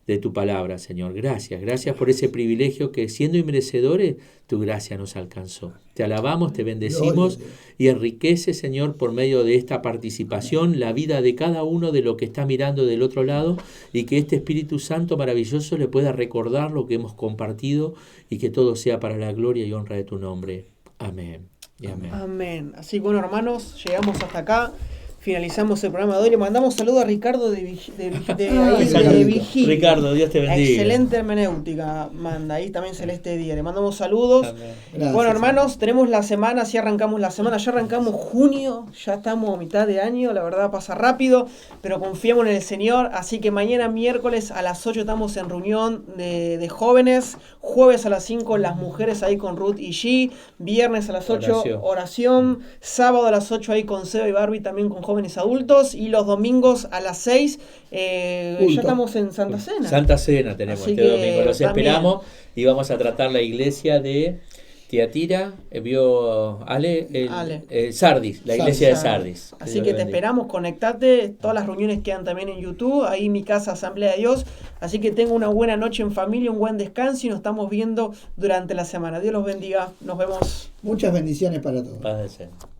de tu palabra, Señor. Gracias, gracias por ese privilegio que siendo inmerecedores, tu gracia nos alcanzó. Te alabamos, te bendecimos y enriquece, Señor, por medio de esta participación, la vida de cada uno de lo que está mirando del otro lado y que este Espíritu Santo maravilloso le pueda recordar lo que hemos compartido y que todo sea para la gloria y honra de tu nombre. Amén. Y amén. Amén. Así que bueno, hermanos, llegamos hasta acá. Finalizamos el programa de hoy. Le mandamos saludos a Ricardo de Vigil. Ricardo, Dios te bendiga. Excelente hermenéutica manda. Ahí también Celeste Díaz. Le mandamos saludos. Gracias, Bueno, hermanos, tenemos la semana. Si arrancamos la semana, ya arrancamos junio. Ya estamos a mitad de año. La verdad pasa rápido, pero confiamos en el Señor. Así que mañana miércoles a las 8 estamos en reunión de jóvenes. Jueves a las 5 las mujeres ahí con Ruth y G. Viernes a las 8 oración. Sábado a las 8 ahí con Seba y Barbie también con jóvenes adultos, y los domingos a las 6 ya estamos en Santa Cena. Santa Cena tenemos Así este que domingo. Los también esperamos y vamos a tratar la iglesia de Tiatira, vio Ale, Sardis, la iglesia de Sardis. Así que te esperamos, conectate. Todas las reuniones quedan también en YouTube, ahí en mi casa, Asamblea de Dios. Así que tenga una buena noche en familia, un buen descanso y nos estamos viendo durante la semana. Dios los bendiga. Nos vemos. Muchas bendiciones para todos. Paz del Señor.